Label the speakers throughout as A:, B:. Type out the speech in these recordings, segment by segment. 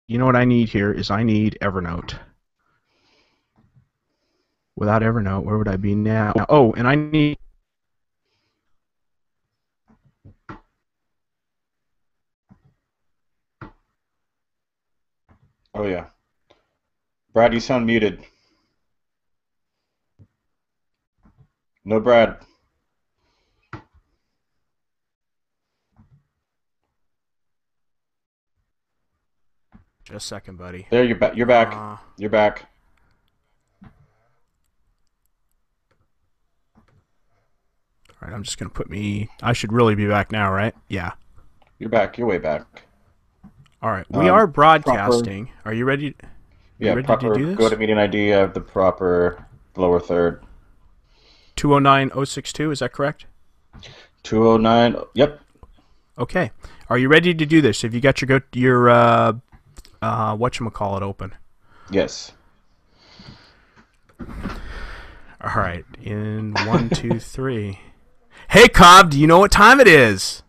A: You know what I need here is I need Evernote. Without Evernote, where would I be now? Oh, and I need...
B: Oh yeah. Brad, you sound muted. No, Brad.
A: Just a second, buddy.
B: There, you're back. You're back.
A: Uh,
B: You're back.
A: all right, I'm just going to put me... I should really be back now, right? Yeah.
B: You're back. You're way back.
A: All right. We are
B: Proper.
A: broadcasting. Are you ready? Are you
B: Yeah,
A: ready to
B: proper.
A: do
B: Go
A: this?
B: to meeting ID. I have the proper lower third.
A: 209062, is that correct?
B: 209. Yep.
A: Okay. Are you ready to do this? Have you got your whatchamacallit open?
B: Yes.
A: All right. In one, two, three. Hey, Cobb, do you know what time it is?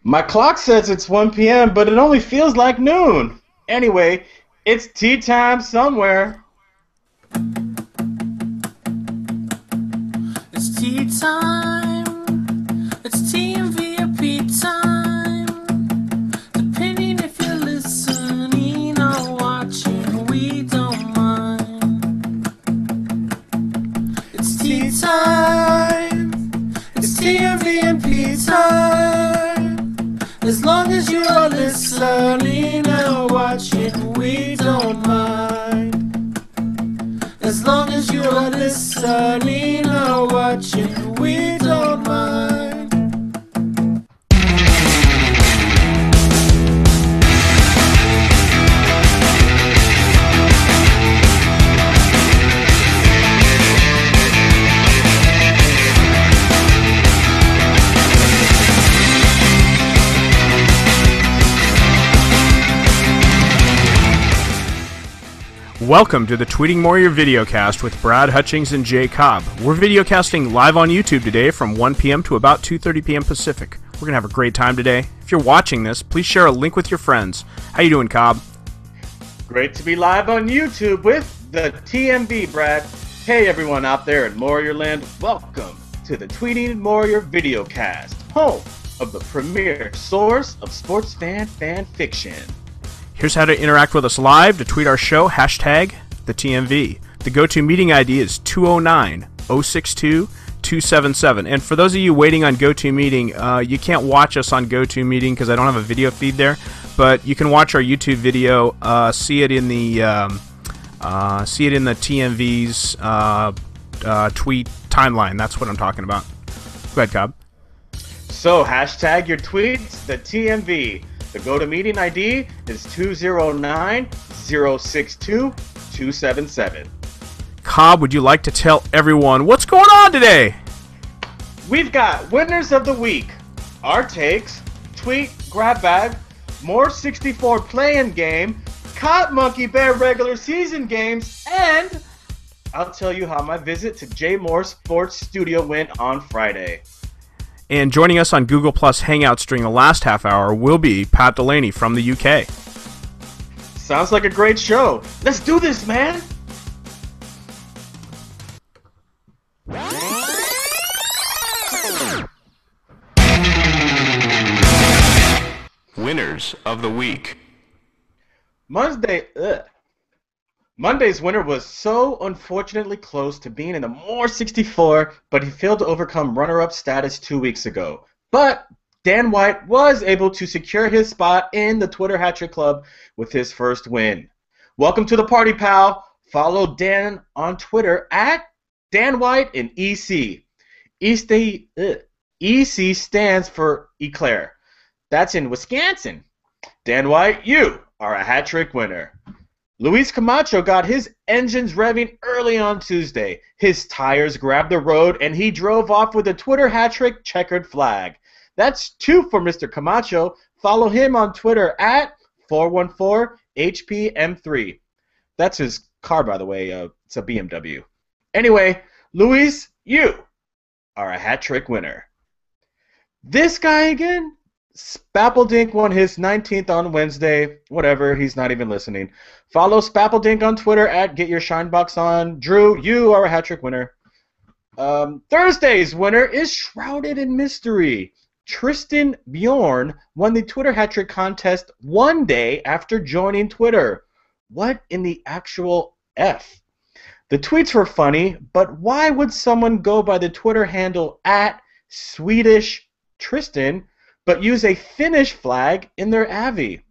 B: My clock says it's 1 p.m., but it only feels like noon. Anyway, it's tea time somewhere.
C: It's tea time. It's TMV time. Depending if you're listening or watching, we don't mind. It's tea time. It's TMV time. As long as you're listening or watching, we don't mind. As long as you're listening or watching, we don't mind.
A: Welcome to the Tweeting Mohr videocast with Brad, Hutchings, and Jay Cobb. We're videocasting live on YouTube today from 1 p.m. to about 2:30 p.m. Pacific. We're going to have a great time today. If you're watching this, please share a link with your friends. How you doing, Cobb?
B: Great to be live on YouTube with the TMV, Brad. Hey, everyone out there in Mohrland, welcome to the Tweeting Mohr videocast, home of the premier source of sports fan fiction.
A: Here's how to interact with us live. To tweet our show, hashtag TheTMV. The GoToMeeting ID is 209-062-277. And for those of you waiting on GoToMeeting, you can't watch us on GoToMeeting because I don't have a video feed there. But you can watch our YouTube video, see it in the TMV's tweet timeline. That's what I'm talking about. Go ahead, Cobb.
B: So, hashtag your tweets, the TMV. The GoToMeeting ID is 209-062-277.
A: Cobb, would you like to tell everyone what's going on today?
B: We've got winners of the week, our takes, tweet, grab bag, more 64 play-in game, Cop Monkey Bear regular season games, and I'll tell you how my visit to Jay Mohr Sports studio went on Friday.
A: And joining us on Google Plus Hangouts during the last half hour will be Pat Delaney from the UK.
B: Sounds like a great show. Let's do this, man!
A: Winners of the week.
B: Monday's winner was so unfortunately close to being in the Mohr 64, but he failed to overcome runner-up status 2 weeks ago. But Dan White was able to secure his spot in the Twitter Hat-Trick Club with his first win. Welcome to the party, pal. Follow Dan on Twitter at Dan White in EC. EC stands for Eclair. That's in Wisconsin. Dan White, you are a hat-trick winner. Luis Camacho got his engines revving early on Tuesday. His tires grabbed the road, and he drove off with a Twitter hat-trick checkered flag. That's 2 for Mr. Camacho. Follow him on Twitter at 414HPM3. That's his car, by the way. It's a BMW. Anyway, Luis, you are a hat-trick winner. This guy again? Spappledink won his 19th on Wednesday. Whatever, he's not even listening. Follow Spappledink on Twitter at GetYourShineBoxOn. Drew, you are a hat-trick winner. Thursday's winner is shrouded in mystery. Tristan Bjorn won the Twitter hat-trick contest one day after joining Twitter. What in the actual F? The tweets were funny, but why would someone go by the Twitter handle at Swedish Tristan but use a Finnish flag in their AVI?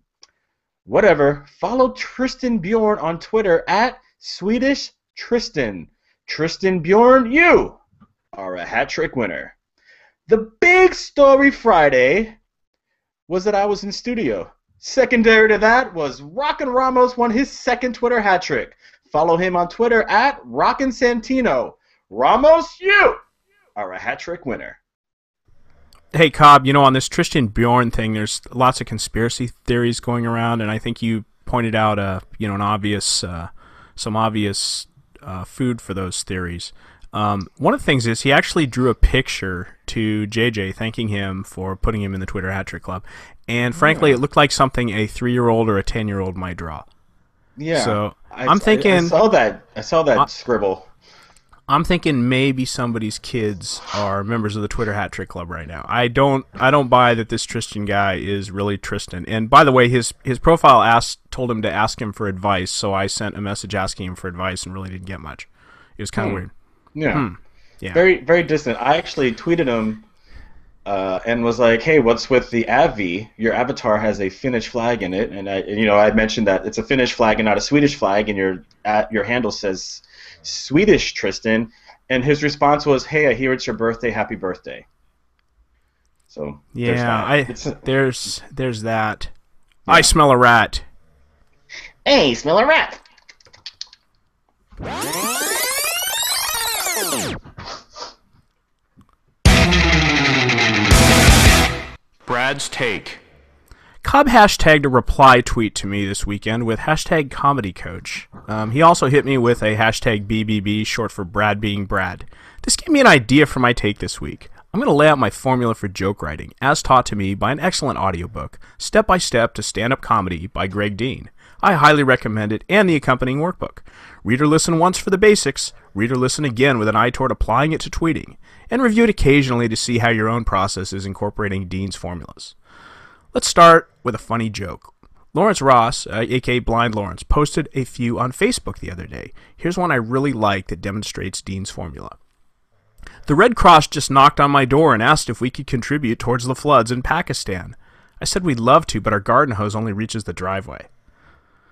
B: Whatever. Follow Tristan Bjorn on Twitter at Swedish Tristan. Tristan Bjorn, you are a hat-trick winner. The big story Friday was that I was in studio. Secondary to that was Rockin' Ramos won his second Twitter hat-trick. Follow him on Twitter at Rockin' Santino. Ramos, you are a hat-trick winner.
A: Hey, Cobb, on this Tristan Bjorn thing, there's lots of conspiracy theories going around, and I think you pointed out, an obvious, some obvious food for those theories. One of the things is he actually drew a picture to JJ thanking him for putting him in the Twitter hat-trick club, and frankly, it looked like something a 3-year-old or a 10-year-old might draw.
B: Yeah.
A: So I'm thinking
B: I saw that scribble.
A: I'm thinking maybe somebody's kids are members of the Twitter hat trick club right now. I don't buy that this Tristan guy is really Tristan. And by the way, his profile told him to ask him for advice, so I sent a message asking him for advice and really didn't get much. It was kind of weird.
B: Yeah.
A: Yeah.
B: Very, very distant. I actually tweeted him and was like, "Hey, what's with the AVI? Your avatar has a Finnish flag in it." And I mentioned that it's a Finnish flag and not a Swedish flag, and your handle says Swedish Tristan, and his response was, "Hey, I hear it's your birthday. Happy birthday." So
A: yeah, there's that.
B: Yeah.
A: I smell a rat.
B: Hey, smell a rat.
A: Brad's take. Cobb hashtagged a reply tweet to me this weekend with hashtag comedy coach. He also hit me with a hashtag BBB, short for Brad being Brad. This gave me an idea for my take this week. I'm going to lay out my formula for joke writing, as taught to me by an excellent audiobook, Step by Step to Stand-Up Comedy by Greg Dean. I highly recommend it and the accompanying workbook. Reader listen once for the basics, reader listen again with an eye toward applying it to tweeting, and review it occasionally to see how your own process is incorporating Dean's formulas. Let's start with a funny joke. Lawrence Ross, aka Blind Lawrence, posted a few on Facebook the other day. Here's one I really like that demonstrates Dean's formula. The Red Cross just knocked on my door and asked if we could contribute towards the floods in Pakistan. I said we'd love to, but our garden hose only reaches the driveway.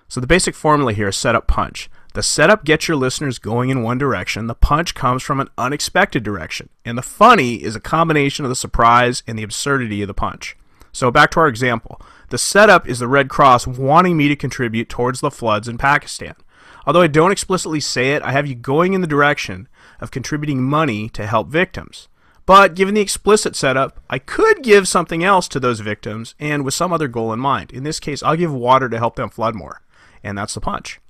A: So the basic formula here is setup punch. The setup gets your listeners going in one direction, the punch comes from an unexpected direction, and the funny is a combination of the surprise and the absurdity of the punch. So back to our example. The setup is the Red Cross wanting me to contribute towards the floods in Pakistan. Although I don't explicitly say it, I have you going in the direction of contributing money to help victims. But given the explicit setup, I could give something else to those victims and with some other goal in mind. In this case, I'll give water to help them flood more. And that's the punch.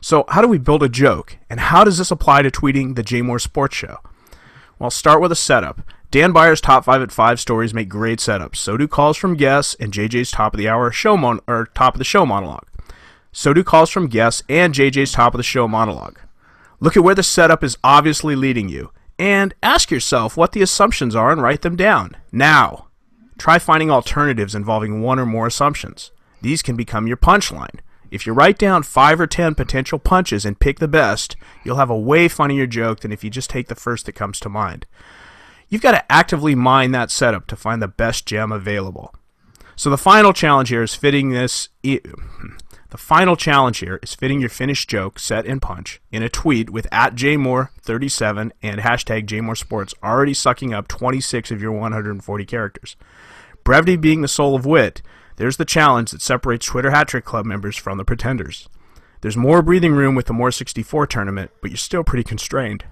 A: So how do we build a joke? And how does this apply to tweeting the Jay Mohr Sports Show? Well, I'll start with a setup. Dan Byer's Top 5 at 5 stories make great setups. So do calls from guests and JJ's Top of the Hour Top of the Show monologue. So do calls from guests and JJ's Top of the Show monologue. Look at where the setup is obviously leading you. And ask yourself what the assumptions are and write them down. Now, try finding alternatives involving one or more assumptions. These can become your punchline. If you write down 5 or 10 potential punches and pick the best, you'll have a way funnier joke than if you just take the first that comes to mind. You've got to actively mine that setup to find the best gem available. So the final challenge here is fitting your finished joke, set and punch in a tweet with @JayMohr37 and hashtag Jay Mohr Sports already sucking up 26 of your 140 characters. Brevity being the soul of wit, there's the challenge that separates Twitter Hat Trick Club members from the pretenders. There's more breathing room with the More 64 tournament, but you're still pretty constrained.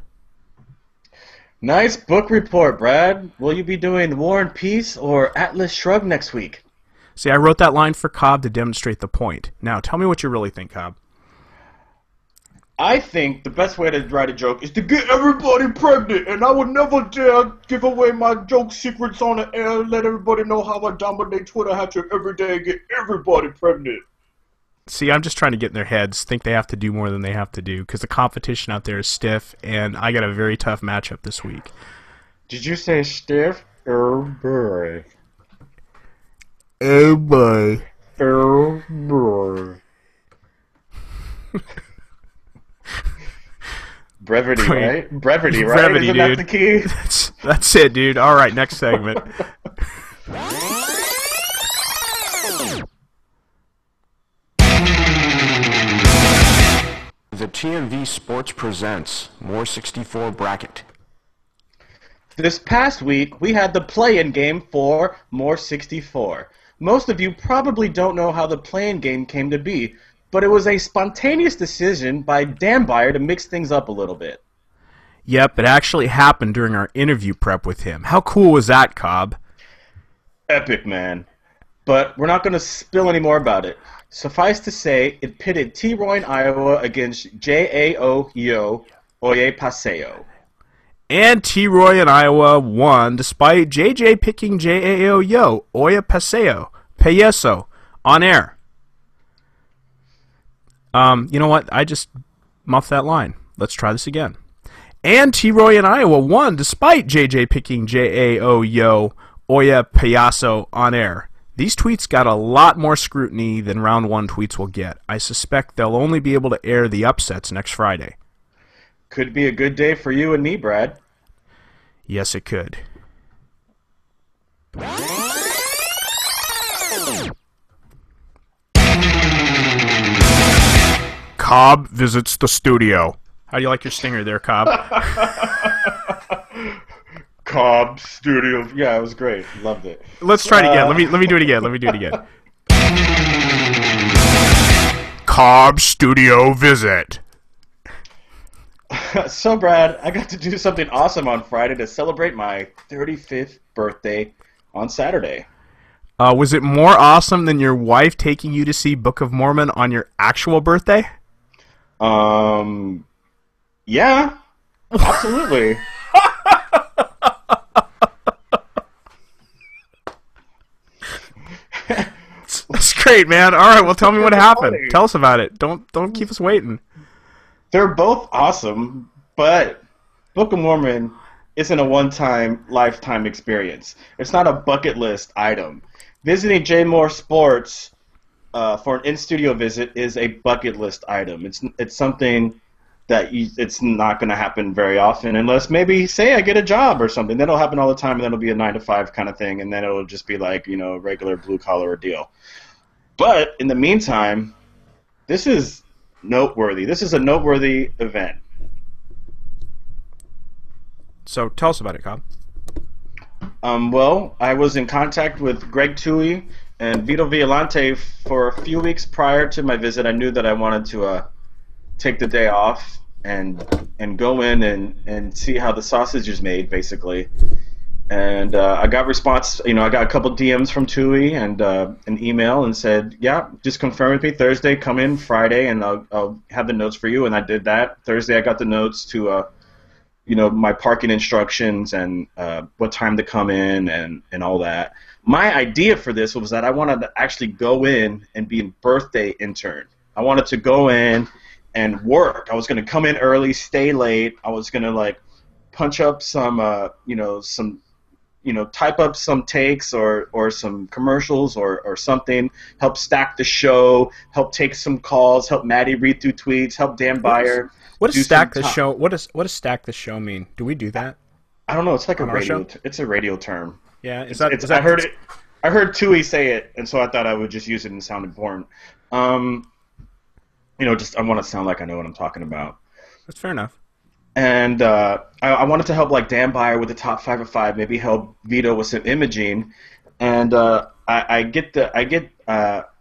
B: Nice book report, Brad. Will you be doing War and Peace or Atlas Shrugged next week?
A: See, I wrote that line for Cobb to demonstrate the point. Now, tell me what you really think, Cobb.
B: I think the best way to write a joke is to get everybody pregnant, and I would never dare give away my joke secrets on the air and let everybody know how I dominate Twitter hatchet every day and get everybody pregnant.
A: See, I'm just trying to get in their heads, think they have to do more than they have to do, because the competition out there is stiff, and I got a very tough matchup this week.
B: Did you say stiff? Oh boy.
A: Oh boy.
B: Oh boy. Brevity, right? Brevity, right?
A: Brevity,
B: Isn't
A: dude.
B: that the key?
A: That's it, dude. All right, next segment. The TMV Sports presents Mohr 64 Bracket.
B: This past week, we had the play-in game for Mohr 64. Most of you probably don't know how the play-in game came to be, but it was a spontaneous decision by Dan Beyer to mix things up a little bit.
A: Yep, it actually happened during our interview prep with him. How cool was that, Cobb?
B: Epic, man. But we're not going to spill any more about it. Suffice to say, it pitted T-Roy in Iowa against Jao Yo Oye Paseo.
A: And T-Roy in Iowa won despite JJ picking JAO Yo Oye Payeso on air. You know what? I just muffed that line. Let's try this again. And T-Roy in Iowa won despite JJ picking JAO Yo Oye Payaso on air. These tweets got a lot more scrutiny than round one tweets will get. I suspect they'll only be able to air the upsets next Friday.
B: Could be a good day for you and me, Brad.
A: Yes, it could. Cobb visits the studio. How do you like your stinger there, Cobb?
B: Cobb Studio. Yeah, it was great. Loved it.
A: Let's try it again. Let me do it again. Let me do it again. Cobb Studio visit.
B: So, Brad, I got to do something awesome on Friday to celebrate my 35th birthday on Saturday.
A: Was it more awesome than your wife taking you to see Book of Mormon on your actual birthday?
B: Yeah, absolutely.
A: That's great, man. All right, well, tell me what happened. Tell us about it. Don't keep us waiting.
B: They're both awesome, but Book of Mormon isn't a one-time, lifetime experience. It's not a bucket list item. Visiting Jay Mohr Sports for an in-studio visit is a bucket list item. It's something that it's not going to happen very often unless maybe, say, I get a job or something. Then it'll happen all the time, and then it'll be a 9-to-5 kind of thing, and then it'll just be like, you know, regular blue-collar deal. But in the meantime, this is noteworthy. This is a noteworthy event.
A: So tell us about it, Cobb.
B: Well, I was in contact with Greg Tui and Vito Violante for a few weeks prior to my visit. I knew that I wanted to take the day off and go in and see how the sausage is made, basically. And I got response. You know, I got a couple DMs from Tui and an email and said, yeah, just confirm with me Thursday. Come in Friday, and I'll have the notes for you. And I did that. Thursday, I got the notes to you know, my parking instructions and what time to come in and all that. My idea for this was that I wanted to actually go in and be a birthday intern. I wanted to go in and work. I was going to come in early, stay late. I was going to, like, punch up some, type up some takes or some commercials or something, help stack the show, help take some calls, help Maddie read through tweets, help Dan Beyer.
A: What does stack the show? What does stack the show mean? Do we do that?
B: I don't know. It's like a
A: on our
B: radio.
A: show?
B: It's a radio term.
A: Yeah,
B: I heard it. I heard Tui say it, and so I thought I would just use it and sound important. Just I want to sound like I know what I'm talking about.
A: That's fair enough.
B: And I wanted to help, like, Dan Beyer with the top 5 of 5, maybe help Vito with some imaging, and I get a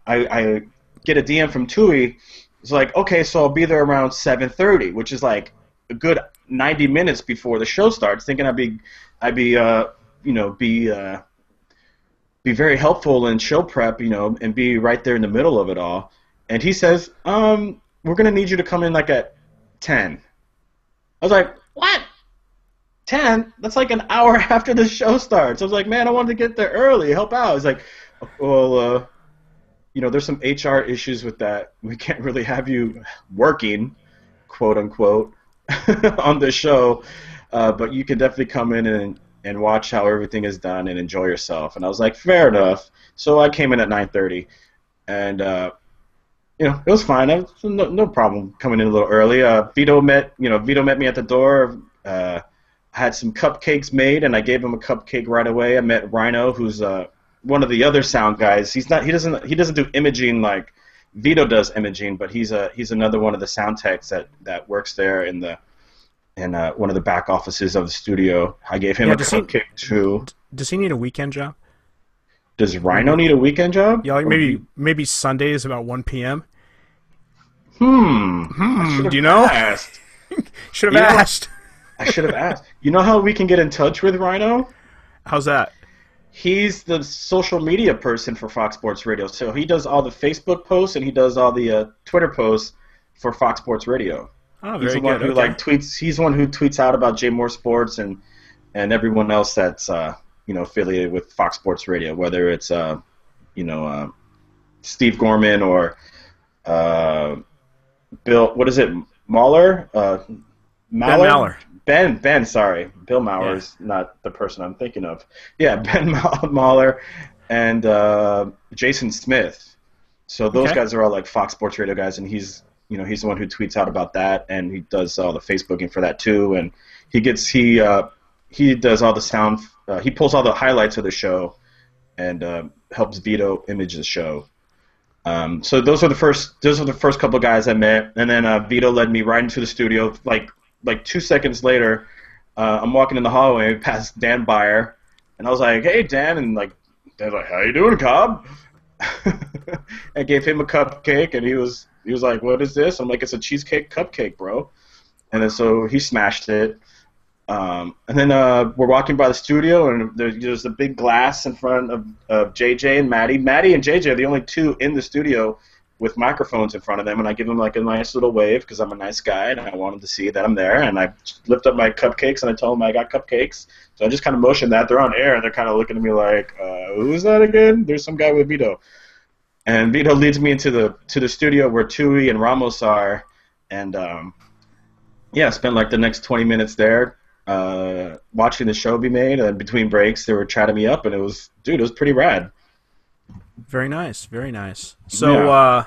B: DM from Tui. It's like, okay, so I'll be there around 7:30, which is like a good 90 minutes before the show starts. Thinking I'd be very helpful in show prep, and be right there in the middle of it all. And he says, we're gonna need you to come in like at 10. I was like, what? 10? That's like an hour after the show starts. I was like, man, I wanted to get there early, help out. He's like, well, there's some HR issues with that. We can't really have you working, quote unquote, on the show, but you can definitely come in and watch how everything is done and enjoy yourself. And I was like, fair enough. So I came in at 9:30, and it was fine. No problem coming in a little early. Vito met me at the door. I had some cupcakes made, and I gave him a cupcake right away. I met Rhino, who's one of the other sound guys. He doesn't do imaging like Vito does imaging, but he's another one of the sound techs that works there in one of the back offices of the studio. I gave him a cupcake too.
A: Does he need a weekend job?
B: Does Rhino need a weekend job?
A: Yeah, like maybe Sundays about 1 p.m.
B: Do
A: you know? Should have asked.
B: I should have asked. You know how we can get in touch with Rhino?
A: How's that?
B: He's the social media person for Fox Sports Radio. So he does all the Facebook posts and he does all the Twitter posts for Fox Sports Radio.
A: Oh,
B: he's
A: very
B: the one
A: good.
B: who tweets. He's the one who tweets out about Jay Mohr Sports and everyone else that's affiliated with Fox Sports Radio, whether it's Steve Gorman or Bill. What is it? Maller?
A: Ben Maller.
B: Ben, sorry. Bill Maller is not the person I'm thinking of. Yeah, Ben Maller and Jason Smith. So those guys are all like Fox Sports Radio guys, and he's the one who tweets out about that, and he does all the Facebooking for that too, and he does all the sound. He pulls all the highlights of the show, and helps Vito image the show. So those are the first couple of guys I met, and then Vito led me right into the studio. Like 2 seconds later, I'm walking in the hallway past Dan Byer, and I was like, "Hey, Dan," and Dan's like, "How you doing, Cobb?" I gave him a cupcake, and he was like, "What is this?" I'm like, "It's a cheesecake cupcake, bro." And then so he smashed it. And then we're walking by the studio, and there's a big glass in front of JJ and Maddie. Maddie and JJ are the only two in the studio with microphones in front of them, and I give them like a nice little wave because I'm a nice guy and I want them to see that I'm there, and I lift up my cupcakes and I tell them I got cupcakes. So I just kind of motion that. They're on air and they're kind of looking at me like, who's that again? There's some guy with Vito. And Vito leads me into the studio where Tui and Ramos are, and spent like the next 20 minutes there watching the show be made, and between breaks they were chatting me up, and it was pretty rad.
A: Very nice, very nice. So,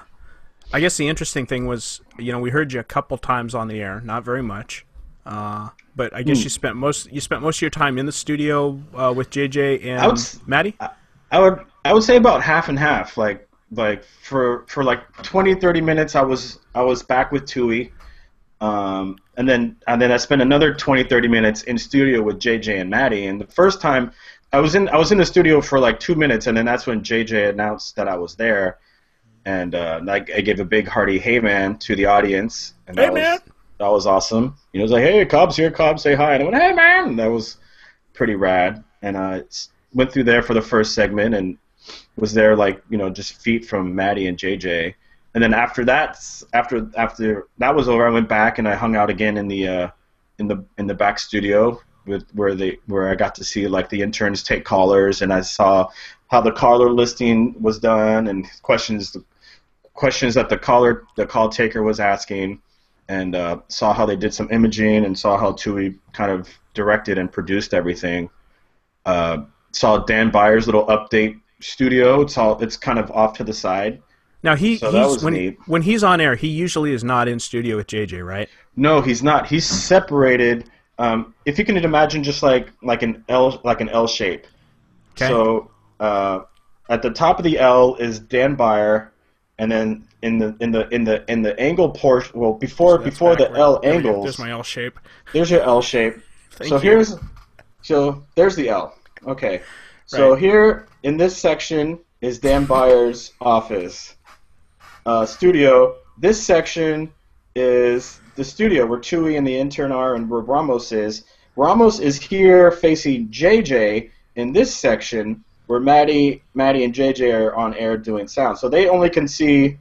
A: I guess the interesting thing was, we heard you a couple times on the air, not very much, but I guess you spent most of your time in the studio with JJ and Maddie.
B: I would say about half and half. Like for like 20-30 minutes, I was back with Tui, and then I spent another 20-30 minutes in studio with JJ and Maddie. And the first time I was in the studio for like 2 minutes, and then that's when JJ announced that I was there, and I gave a big hearty "Hey man" to the audience, and that was awesome. It was like, "Hey, Cobb's here, Cobb, say hi," and I went, "Hey man," and that was pretty rad. And I went through there for the first segment, and was there just feet from Maddie and JJ. And then after that was over, I went back and I hung out again in the back studio where I got to see like the interns take callers, and I saw how the caller listing was done and questions that the call taker was asking, and saw how they did some imaging, and saw how Tui kind of directed and produced everything. Saw Dan Byer's little update studio. It's kind of off to the side.
A: Now when he's on air, he usually is not in studio with JJ, right?
B: No, he's not. He's separated. If you can imagine, just like an L shape. Okay. So at the top of the L is Dan Byer, and then in the angle portion, well, before the L angles,
A: there's my L shape.
B: There's your L shape. There's the L. Okay. So here in this section is Dan Byer's office. Studio. This section is the studio where Tui and the intern are, and where Ramos is. Ramos is here facing JJ in this section where Maddie and JJ are on air doing sound. So they only can see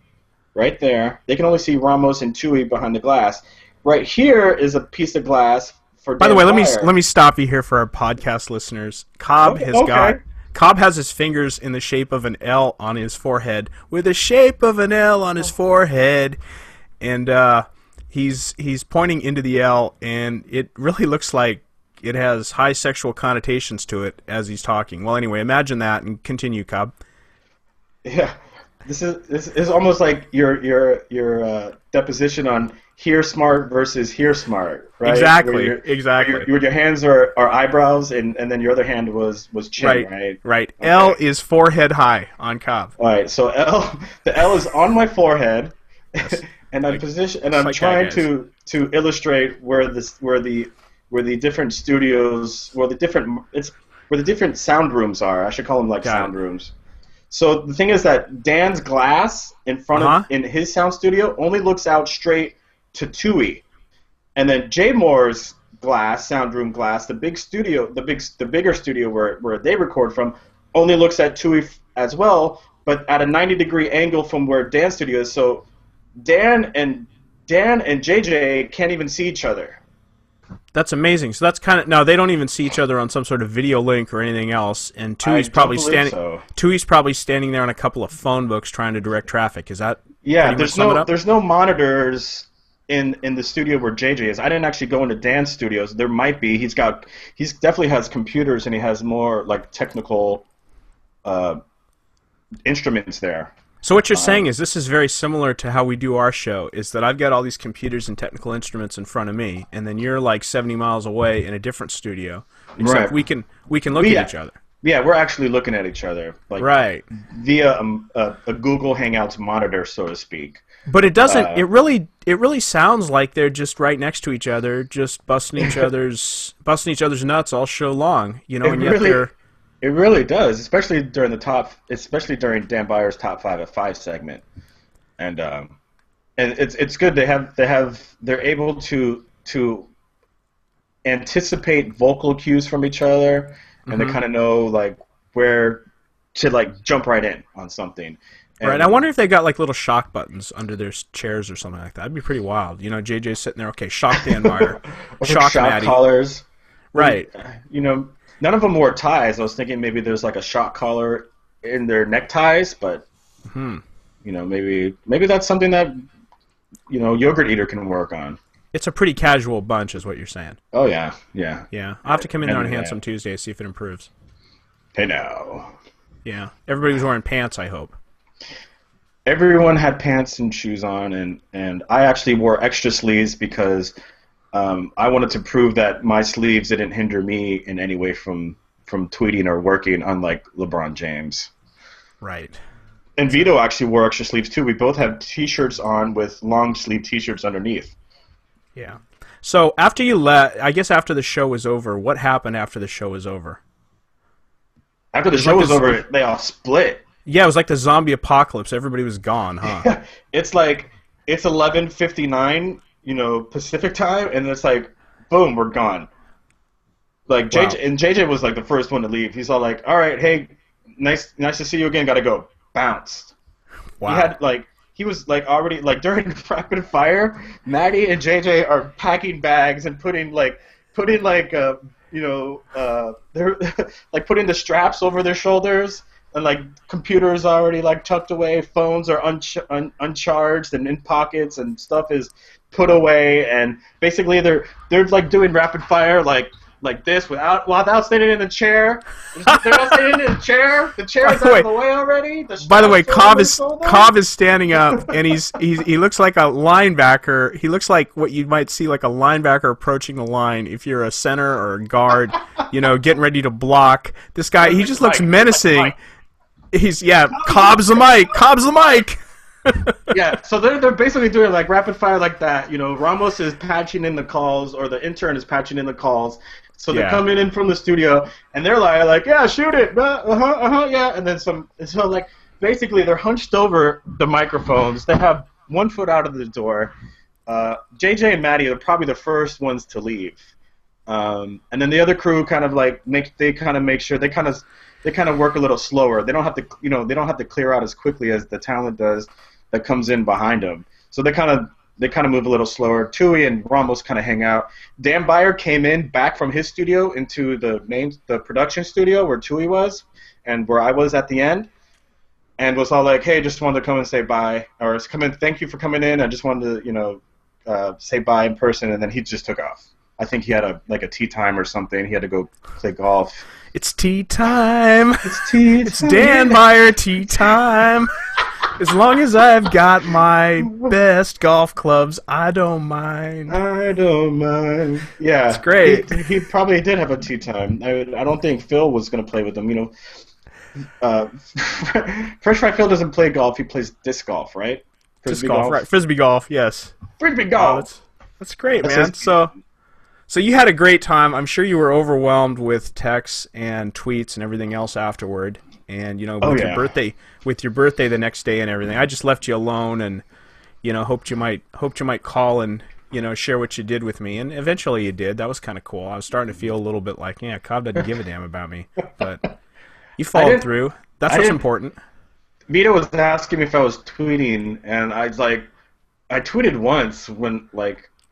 B: right there. They can only see Ramos and Tui behind the glass. right here is a piece of glass for.
A: By the way,
B: Wire.
A: let me stop you here for our podcast listeners. Cobb has his fingers in the shape of an L on his forehead, with the shape of an L on his forehead, and he's pointing into the L, and it really looks like it has high sexual connotations to it as he's talking. Well, anyway, imagine that and continue, Cobb.
B: Yeah, this is almost like your deposition on hear smart versus hear smart, right?
A: Exactly.
B: Where your hands are eyebrows, and then your other hand was chin, right?
A: Right.
B: Okay.
A: L is forehead high on Cobb.
B: All right, so the L is on my forehead, and I'm trying to illustrate where the different studios, where the different sound rooms are. I should call them sound rooms. So the thing is that Dan's glass in front of in his sound studio only looks out straight to Tui, and then Jay Mohr's glass, sound room glass, the bigger studio where they record from, only looks at Tui as well, but at a 90-degree angle from where Dan's studio is. So Dan and JJ can't even see each other.
A: That's amazing. So that's kind of no. They don't even see each other on some sort of video link or anything else. And Tui's probably standing. So. Tui's probably standing there on a couple of phone books trying to direct traffic. Is that?
B: Yeah. There's no monitors in the studio where JJ is. I didn't actually go into Dan's studios. There might be. He definitely has computers, and he has more technical instruments there.
A: So what you're saying is this is very similar to how we do our show, is that I've got all these computers and technical instruments in front of me, and then you're 70 miles away in a different studio. Except we can look at each other.
B: Yeah, we're actually looking at each other. Via a Google Hangouts monitor, so to speak.
A: But it doesn't. It really sounds like they're just right next to each other, just busting each other's nuts all show long. And yet they're.
B: It really does, especially during Dan Byer's Top 5 at 5 segment, and it's good. They're able to anticipate vocal cues from each other, and they kind of know where to jump right in on something. And,
A: right. I wonder if they got little shock buttons under their chairs or something like that. That'd be pretty wild. JJ's sitting there. Okay, shock Dan Byer, shock Maddie.
B: Collars.
A: Right.
B: None of them wore ties. I was thinking maybe there's a shock collar in their neckties, but maybe that's something that Yogurt Eater can work on.
A: It's a pretty casual bunch, is what you're saying.
B: Oh yeah.
A: I'll have to come in there on Handsome Tuesday to see if it improves.
B: Hey now.
A: Yeah, everybody was wearing pants, I hope.
B: Everyone had pants and shoes on, and I actually wore extra sleeves because. I wanted to prove that my sleeves didn't hinder me in any way from tweeting or working, unlike LeBron James.
A: Right.
B: And Vito actually wore extra sleeves too. We both have T-shirts on with long sleeve T-shirts underneath.
A: Yeah. So after you left, I guess after the show was over, what happened after the show was over?
B: After the show was over, they all split.
A: Yeah, it was like the zombie apocalypse. Everybody was gone, huh?
B: It's 11:59. Pacific time, and it's boom, we're gone. JJ was the first one to leave. He's all all right, hey, nice to see you again. Gotta go. Bounced.
A: Wow.
B: He was already during rapid fire. Maddie and JJ are packing bags and putting they're putting the straps over their shoulders. And computers already tucked away, phones are uncharged and in pockets, and stuff is put away, and basically they're doing rapid fire like this without standing in the chair. They're not standing in the chair. The chair is out of the way already.
A: By the way, Cobb is standing up, and he looks like a linebacker. He looks like what you might see a linebacker approaching the line if you're a center or a guard, getting ready to block. This guy, he just looks menacing. Cobb's the mic. Cobb's the mic.
B: Yeah, so they're basically doing rapid fire like that. Ramos is patching in the calls, or the intern is patching in the calls. So they're coming in from the studio, and they're yeah, shoot it, yeah. And then basically they're hunched over the microphones. They have one foot out of the door. JJ and Maddie are probably the first ones to leave, and then the other crew kind of make sure they kind of work a little slower. They don't have to clear out as quickly as the talent does that comes in behind them. So they kind of they kind of move a little slower. Tui and Ramos kind of hang out. Dan Beyer came in back from his studio into the production studio where Tui was and where I was at the end, and was all like, "Hey, just wanted to come and say bye, or come in. Thank you for coming in. I just wanted to, say bye in person." And then he just took off. I think he had a tea time or something. He had to go play golf.
A: It's tea time.
B: It's tea time.
A: It's Dan Beyer tea time. As long as I've got my best golf clubs, I don't mind.
B: I don't mind. Yeah,
A: it's great.
B: He probably did have a tea time. I don't think Phil was going to play with him. Fresh Fry Phil doesn't play golf. He plays disc golf, right?
A: Disc golf, right? Frisbee golf, yes.
B: Frisbee golf.
A: That's great, man. So you had a great time. I'm sure you were overwhelmed with texts and tweets and everything else afterward. And with your birthday the next day and everything. I just left you alone and hoped you might call and share what you did with me, and eventually you did. That was kind of cool. I was starting to feel a little bit like, yeah, Cobb doesn't give a damn about me, but you followed through. That's what's important.
B: Vito was asking me if I was tweeting, and I tweeted once when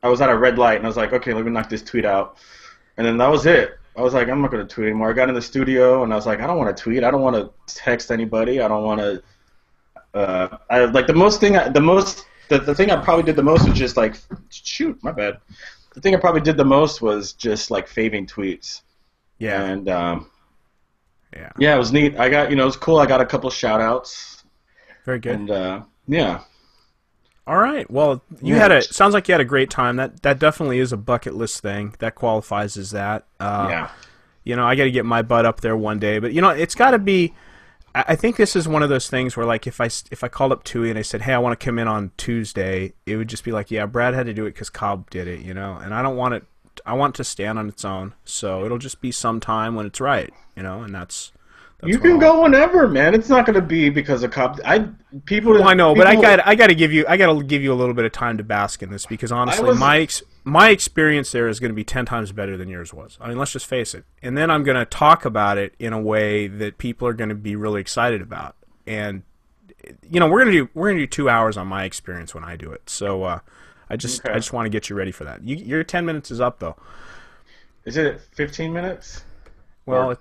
B: I was at a red light, and I was like, okay, let me knock this tweet out, and then that was it. I was like, I'm not going to tweet anymore. I got in the studio, and I was like, I don't want to tweet. I don't want to text anybody. I don't want to. The thing I probably did the most was just shoot, my bad. The thing I probably did the most was just faving tweets.
A: Yeah.
B: And yeah, it was neat. I got it was cool. I got a couple shout outs.
A: Very good.
B: And yeah.
A: All right. Well, sounds like you had a great time. That definitely is a bucket list thing. That qualifies as that.
B: Yeah.
A: I got to get my butt up there one day. But it's got to be. I think this is one of those things where if I called up Tui and I said, hey, I want to come in on Tuesday, it would just be like, yeah, Brad had to do it because Cobb did it, and I don't want it. I want it to stand on its own. So it'll just be some time when it's right, and that's
B: you can go whenever, man. It's not going to be because of Cobb.
A: I know, but I got to give you a little bit of time to bask in this because honestly, my experience there is going to be 10 times better than yours was. I mean, let's just face it. And then I'm going to talk about it in a way that people are going to be really excited about. And we're going to do 2 hours on my experience when I do it. So I just want to get you ready for that. Your 10 minutes is up though.
B: Is it 15 minutes?
A: Well,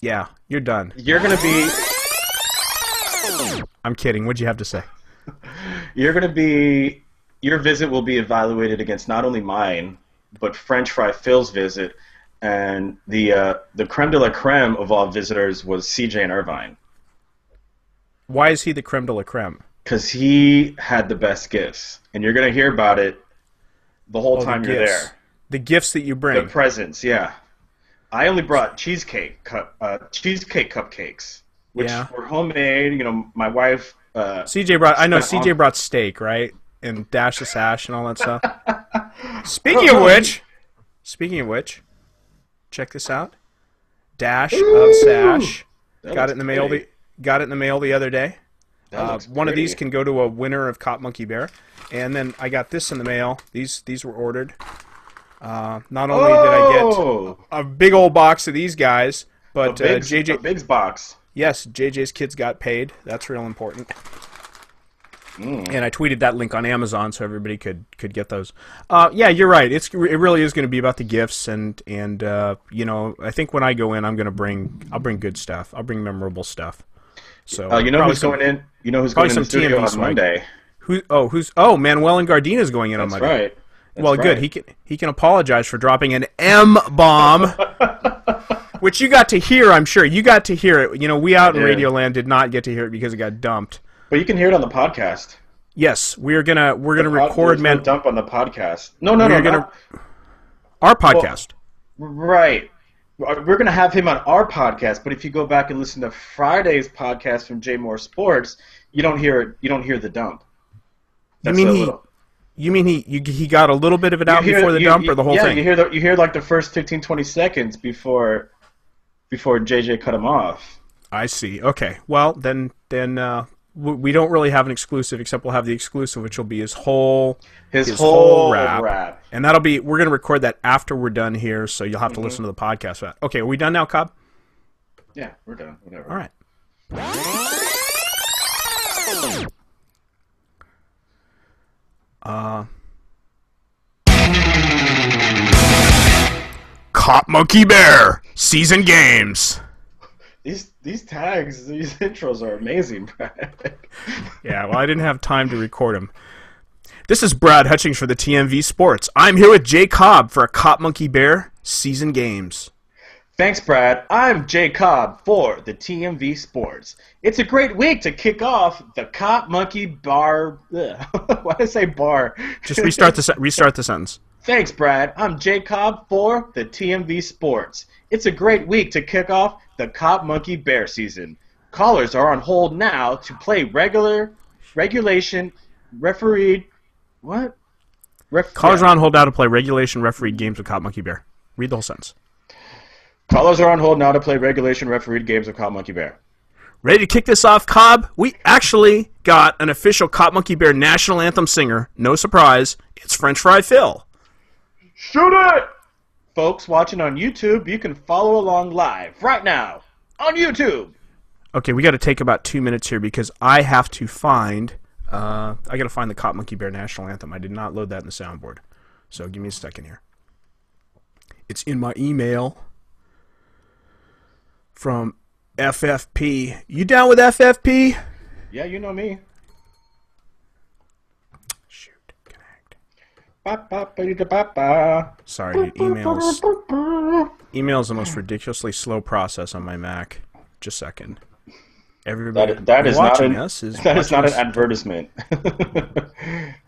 A: yeah, you're done.
B: You're going to be...
A: I'm kidding. What'd you have to say?
B: You're going to be... Your visit will be evaluated against not only mine, but French Fry Phil's visit, and the creme de la creme of all visitors was CJ and Irvine.
A: Why is he the creme de la creme?
B: Because he had the best gifts, and you're going to hear about it the whole time you're there.
A: The gifts that you bring.
B: The presents, yeah. I only brought cheesecake cupcakes, which were homemade. My wife.
A: CJ brought steak, right? And Dash the Sash and all that stuff. Speaking of which, check this out. Dash of Sash got it in the mail. Got it in the mail the other day. One of these can go to a winner of Cop Monkey Bear, and then I got this in the mail. These were ordered. Not only did I get a big old box of these guys, but
B: JJ Big's box.
A: Yes, JJ's kids got paid. That's real important. And I tweeted that link on Amazon so everybody could get those. Yeah, you're right. It really is going to be about the gifts, and I think when I go in, I'll bring good stuff. I'll bring memorable stuff. So
B: who's going in? Who's going in the studio on Monday?
A: Manuel and Gardina's going in on Monday.
B: That's right.
A: Well, good. He can apologize for dropping an M-bomb, which you got to hear, I'm sure. You got to hear it. We out in Radioland did not get to hear it because it got dumped.
B: But you can hear it on the podcast.
A: Yes, we're gonna record
B: dump on the podcast. No,
A: our podcast.
B: Right. We're gonna have him on our podcast, but if you go back and listen to Friday's podcast from Jay Mohr Sports, you don't hear it. You don't hear the dump.
A: You mean he got a little bit of it out before the dump, or the whole thing?
B: Yeah, you hear like the first 15, 20 seconds before JJ cut him off.
A: I see. Okay. Well, then we don't really have an exclusive, except we'll have the exclusive, which will be his whole rap. And we're going to record that after we're done here, so you'll have to listen to the podcast for that. Okay, are we done now, Cobb?
B: Yeah, we're done. Whatever.
A: All right. Cop Monkey Bear season games.
B: These tags, these intros are amazing, Brad.
A: Yeah, well, I didn't have time to record them. This is Brad Hutchings for the TMV Sports. I'm here with Jay Cobb for a Cop Monkey Bear season games.
B: Thanks, Brad. I'm Jay Cobb for the TMV Sports. It's a great week to kick off the Cop Monkey Bar. Why did I say bar?
A: Just restart the sentence.
B: Thanks, Brad. I'm Jay Cobb for the TMV Sports. It's a great week to kick off the Cop Monkey Bear season. Callers are on hold now to play regulation refereed. What?
A: Callers are on hold now to play regulation refereed games with Cop Monkey Bear. Read the whole sentence.
B: Callers are on hold now to play regulation refereed games with Cop Monkey Bear.
A: Ready to kick this off, Cobb? We actually got an official Cop Monkey Bear national anthem singer. No surprise, it's French Fry Phil.
B: Shoot it! Folks watching on YouTube, you can follow along live right now on YouTube.
A: Okay, we got to take about 2 minutes here because I have to find. I got to find the Cop Monkey Bear national anthem. I did not load that in the soundboard, so give me a second here. It's in my email from FFP. You down with FFP?
B: Yeah, you know me.
A: Shoot, connect.
B: Sorry,
A: Email is the most ridiculously slow process on my Mac. Just a second. Everybody
B: that is
A: watching
B: not
A: us is
B: that is not an advertisement.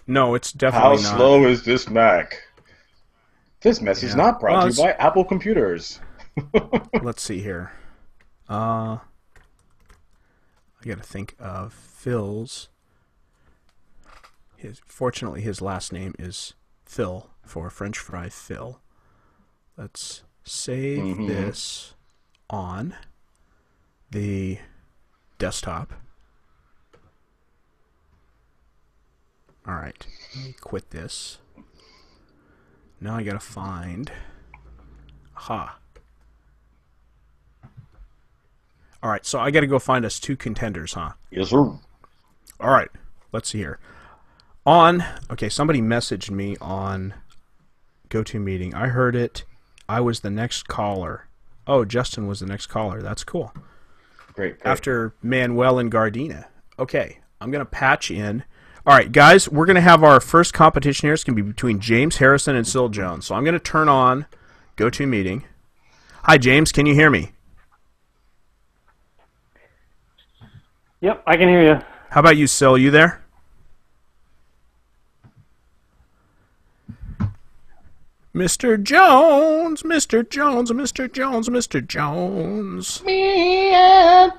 A: No, it's definitely not.
B: How slow is this Mac? This message is not brought to you by Apple Computers.
A: Let's see here. I got to think of Phil's. Fortunately, his last name is Phil for French Fry Phil. Let's save this on the desktop. All right, let me quit this. Now I got to find. Aha. All right, so I got to go find us 2 contenders, huh?
B: Yes, sir.
A: All right, let's see here. Okay, somebody messaged me on GoToMeeting. I heard it. I was the next caller. Oh, Justin was the next caller. That's cool.
B: Great.
A: After Manuel and Gardena. Okay, I'm going to patch in. All right, guys, we're going to have our first competition here. It's going to be between James Harrison and Syl Jones. So I'm going to turn on GoToMeeting. Hi, James. Can you hear me?
D: Yep, I can hear you.
A: How about you, Syl? You there? Mr. Jones, Mr. Jones, Mr. Jones, Mr. Jones.
B: Me and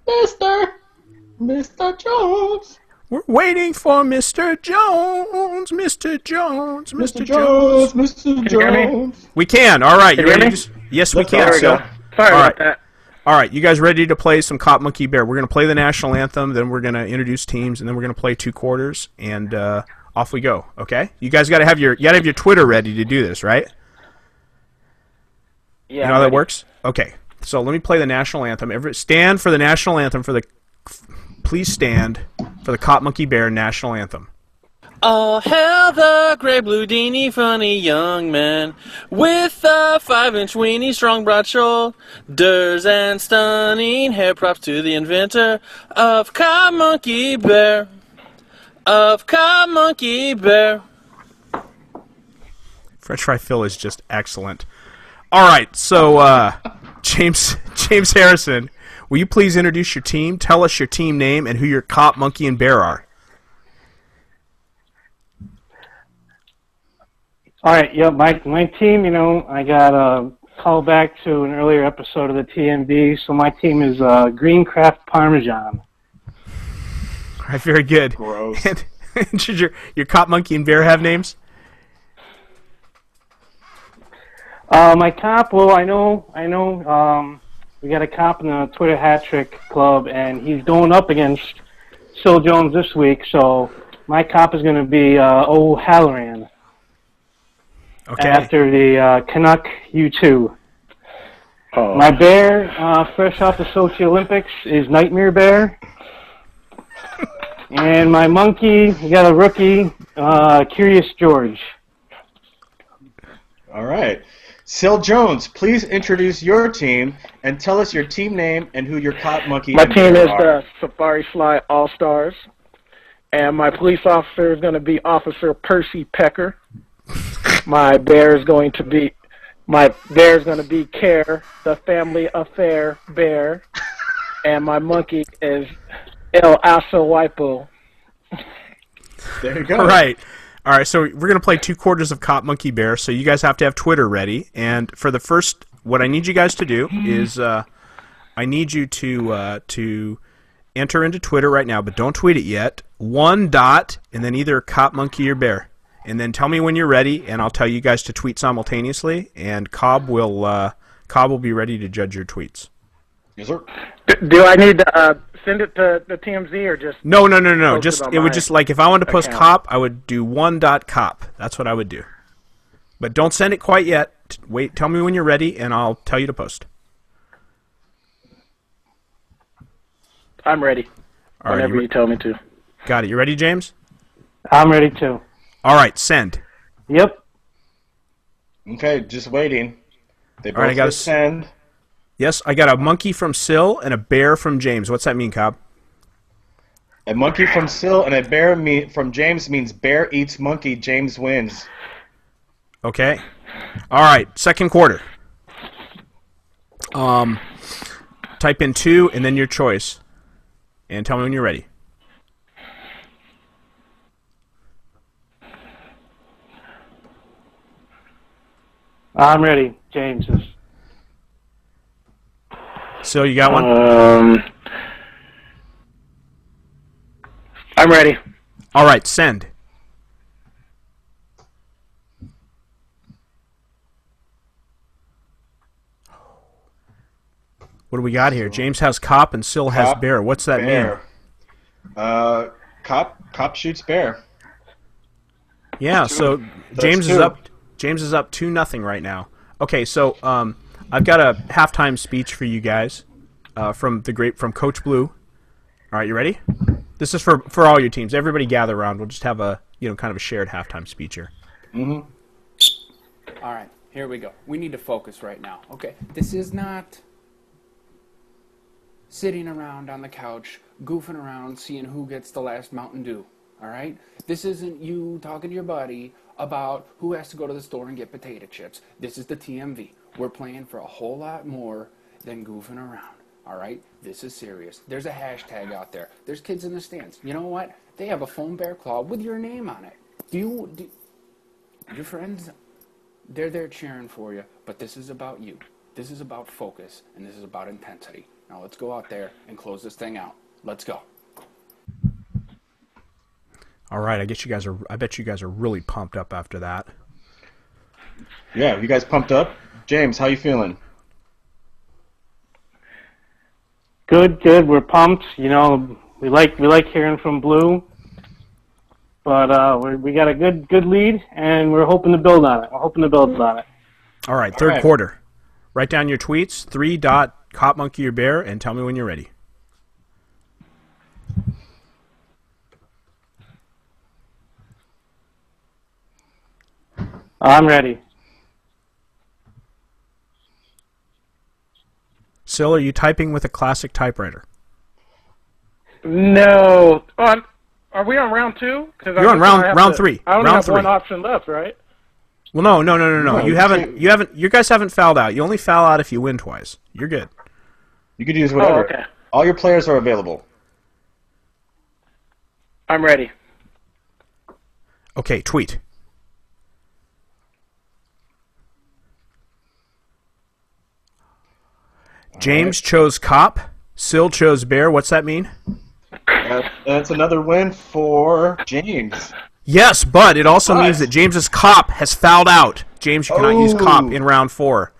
B: Mr. Jones.
A: We're waiting for Mr. Jones, Mr. Jones,
B: Mr. Jones, Mr. Jones.
A: We can. All right. You
D: Can you
A: ready?
D: hear me?
A: Yes, we can,
D: There we
A: Syl.
D: go. Sorry
A: All
D: about
A: right.
D: that.
A: All right, you guys ready to play some Cop Monkey Bear? We're going to play the national anthem, then we're going to introduce teams, and then we're going to play 2 quarters, and off we go. Okay? You guys got to have your Twitter ready to do this, right?
D: Yeah.
A: You know how that works? Okay. So let me play the national anthem. Stand for the national anthem please stand for the Cop Monkey Bear national anthem.
C: Oh, hell, the gray blue deanie, funny young man, with a 5-inch weenie, strong broad shoulders, and stunning hair. Props to the inventor of Cop Monkey Bear,
A: French Fry Phil is just excellent. All right, so James Harrison, will you please introduce your team? Tell us your team name and who your Cop, Monkey, and Bear are.
D: All right, yeah, my team, I got a call back to an earlier episode of the TMV, so my team is Green Craft Parmesan.
A: All right, very good.
B: Gross.
A: And should your Cop, Monkey, and Bear have names?
D: My cop, well, I know, we got a cop in the Twitter Hat Trick Club, and he's going up against Syl Jones this week, so my cop is going to be O'Halloran.
A: Okay.
D: After the Canuck U2.
B: Oh.
D: My bear, fresh off the Sochi Olympics, is Nightmare Bear. And my monkey, we got a rookie, Curious George.
B: All right. Sil Jones, please introduce your team and tell us your team name and who your cop monkey
E: My
B: and
E: team
B: bear
E: is
B: are.
E: the Safari Fly All-Stars, and my police officer is going to be Officer Percy Pecker. My bear is going to be Care, the family affair bear, and my monkey is El Aso
B: There you go.
A: All right, so we're going to play 2 quarters of Cop Monkey Bear, so you guys have to have Twitter ready. And for the first, what I need you guys to do is I need you to enter into Twitter right now, but don't tweet it yet. 1 dot, and then either Cop Monkey or Bear. And then tell me when you're ready, and I'll tell you guys to tweet simultaneously, and Cobb will be ready to judge your tweets.
B: Yes, sir.
E: Do I need to send it to the TMZ or just...
A: No.
E: post
A: Just
E: on
A: it would
E: my
A: just like if I wanted to post
E: account?
A: cop, I would do 1 dot cop. That's what I would do. But don't send it quite yet. Wait, tell me when you're ready, and I'll tell you to post.
E: I'm ready.
A: All right,
E: Whenever you tell me to.
A: got it. You ready, James?
D: I'm ready too.
A: All right, send.
D: Yep.
B: Okay, just waiting. They both
A: right, I gotta
B: hit send.
A: Yes, I got a monkey from Sil and a bear from James. What's that mean, Cobb?
B: A monkey from Sil and a bear from James means bear eats monkey, James wins.
A: Okay. All right, second quarter. Type in 2 and then your choice, and tell me when you're ready.
D: I'm ready. James is.
A: Sil, you got one?
E: I'm ready.
A: All right, send. What do we got here? James has cop and Sil has
B: Cop,
A: bear. What's that mean?
B: Bear. Cop shoots bear.
A: Yeah, so
B: That's
A: James is
B: 2.
A: up. James is up 2-0 right now. Okay, so I've got a halftime speech for you guys from Coach Blue. All right, you ready? This is for all your teams. Everybody gather around. We'll just have a kind of a shared halftime speech here.
B: Mm-hmm.
F: All right, here we go. We need to focus right now. Okay, this is not sitting around on the couch, goofing around, seeing who gets the last Mountain Dew. All right? This isn't you talking to your buddy about who has to go to the store and get potato chips. This is the TMV. We're playing for a whole lot more than goofing around. All right? This is serious. There's a hashtag out there. There's kids in the stands. You know what? They have a foam bear claw with your name on it. Your friends, they're there cheering for you, but this is about you. This is about focus, and this is about intensity. Now let's go out there and close this thing out. Let's go.
A: All right, I bet you guys are really pumped up after that.
B: Yeah, you guys pumped up? James, how you feeling?
D: Good. We're pumped. We like hearing from Blue, but we got a good lead, and we're hoping to build on it.
A: All right, third quarter. Write down your tweets. 3 dot cop monkey or bear, and tell me when you're ready.
D: I'm ready.
A: Sil, are you typing with a classic typewriter?
E: No. Are we on round 2?
A: You're on round 3.
E: I only
A: round
E: have
A: 3.
E: one option left, right?
A: Well, no. You haven't. You guys haven't fouled out. You only foul out if you win twice. You're good.
B: You could use whatever.
E: Oh, okay.
B: All your players are available.
E: I'm ready.
A: Okay, tweet. James chose cop. Sil chose bear. What's that mean?
B: That's another win for James.
A: Yes, but it also means that James's cop has fouled out. James, you cannot use cop in round 4.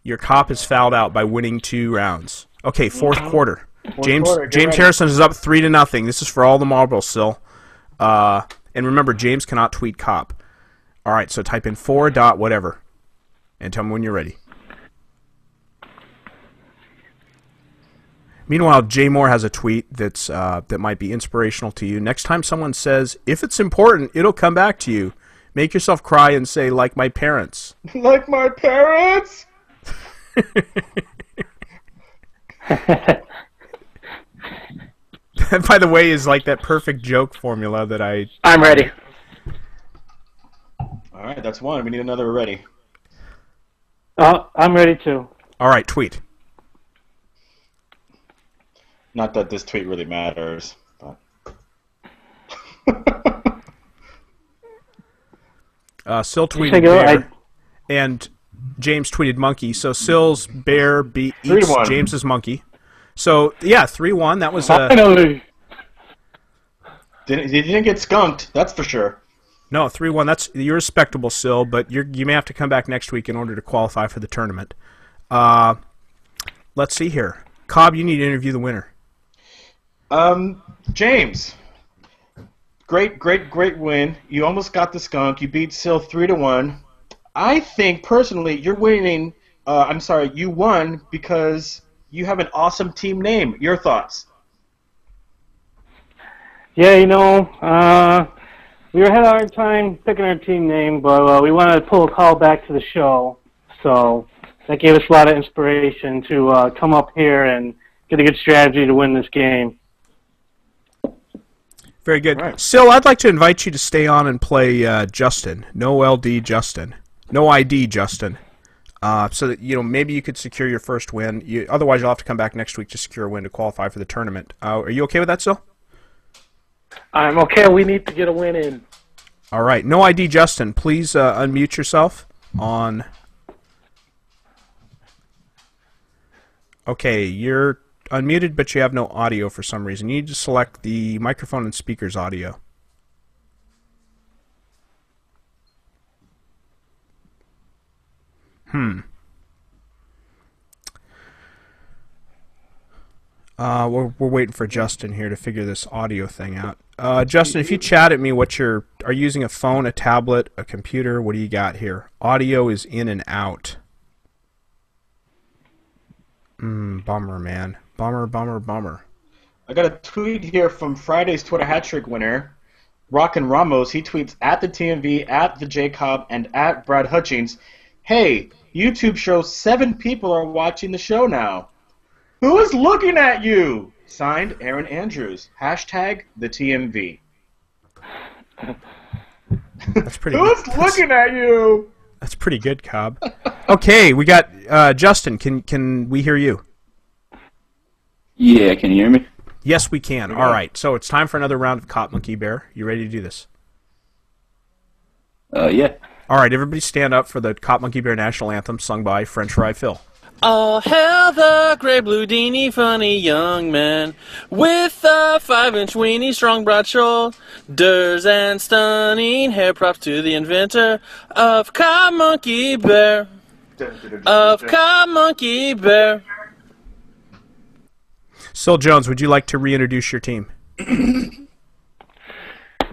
A: Your cop is fouled out by winning 2 rounds. Okay, fourth quarter. James Harrison is up 3-0. This is for all the marbles, Sil. And remember, James cannot tweet cop. All right, so type in 4 dot whatever, and tell me when you're ready. Meanwhile, Jay Mohr has a tweet that might be inspirational to you. Next time someone says, if it's important, it'll come back to you. Make yourself cry and say, like my parents.
B: Like my parents?
A: That, by the way, is like that perfect joke formula that
E: I'm ready.
B: All right, that's one. We need another ready.
D: I'm ready too.
A: All right, tweet.
B: Not that this tweet really matters, but...
A: Sil tweeted bear, and James tweeted monkey. So Sil's bear beats James's monkey. So yeah, 3-1. That was
D: finally.
B: He didn't get skunked, that's for sure.
A: No, 3-1. You're respectable, Sil, but you may have to come back next week in order to qualify for the tournament. Let's see here. Cobb, you need to interview the winner.
B: James. Great win. You almost got the skunk. You beat Sil 3-1. I think personally you're winning. You won because you have an awesome team name. Your thoughts?
D: Yeah, we had a hard time picking our team name, but we wanted to pull a call back to the show, so that gave us a lot of inspiration to come up here and get a good strategy to win this game.
A: Very good.
B: Right.
A: Sil, I'd like to invite you to stay on and play Justin. No LD Justin. No ID Justin. So that maybe you could secure your first win. Otherwise, you'll have to come back next week to secure a win to qualify for the tournament. Are you okay with that, Sil?
E: I'm okay. We need to get a win in.
A: All right. No ID Justin, please unmute yourself on... Okay, you're unmuted, but you have no audio for some reason. You need to select the microphone and speakers audio. We're waiting for Justin here to figure this audio thing out. Justin, if you chat at me, are you using a phone, a tablet, a computer? What do you got here? Audio is in and out. Bummer, man. Bummer.
B: I got a tweet here from Friday's Twitter hat trick winner, Rockin' Ramos. He tweets at the TMV, at the J Cobb, and at Brad Hutchings. Hey, YouTube shows 7 people are watching the show now. Who is looking at you? Signed, Aaron Andrews. Hashtag the TMV.
A: That's pretty
B: Who's
A: good.
B: looking at you?
A: That's pretty good, Cobb. Okay, we got Justin. Can we hear you?
G: Yeah, can you hear me?
A: Yes, we can. All right, so it's time for another round of Cop Monkey Bear. You ready to do this?
G: Yeah.
A: All right, everybody stand up for the Cop Monkey Bear National Anthem sung by French Fry Phil.
C: Oh, hail the gray blue deanie, funny young man, with a 5-inch weenie, strong broad shoulders, and stunning hair. Props to the inventor of Cobb Monkey Bear. Of Cobb Monkey Bear.
A: Sil Jones, would you like to reintroduce your team?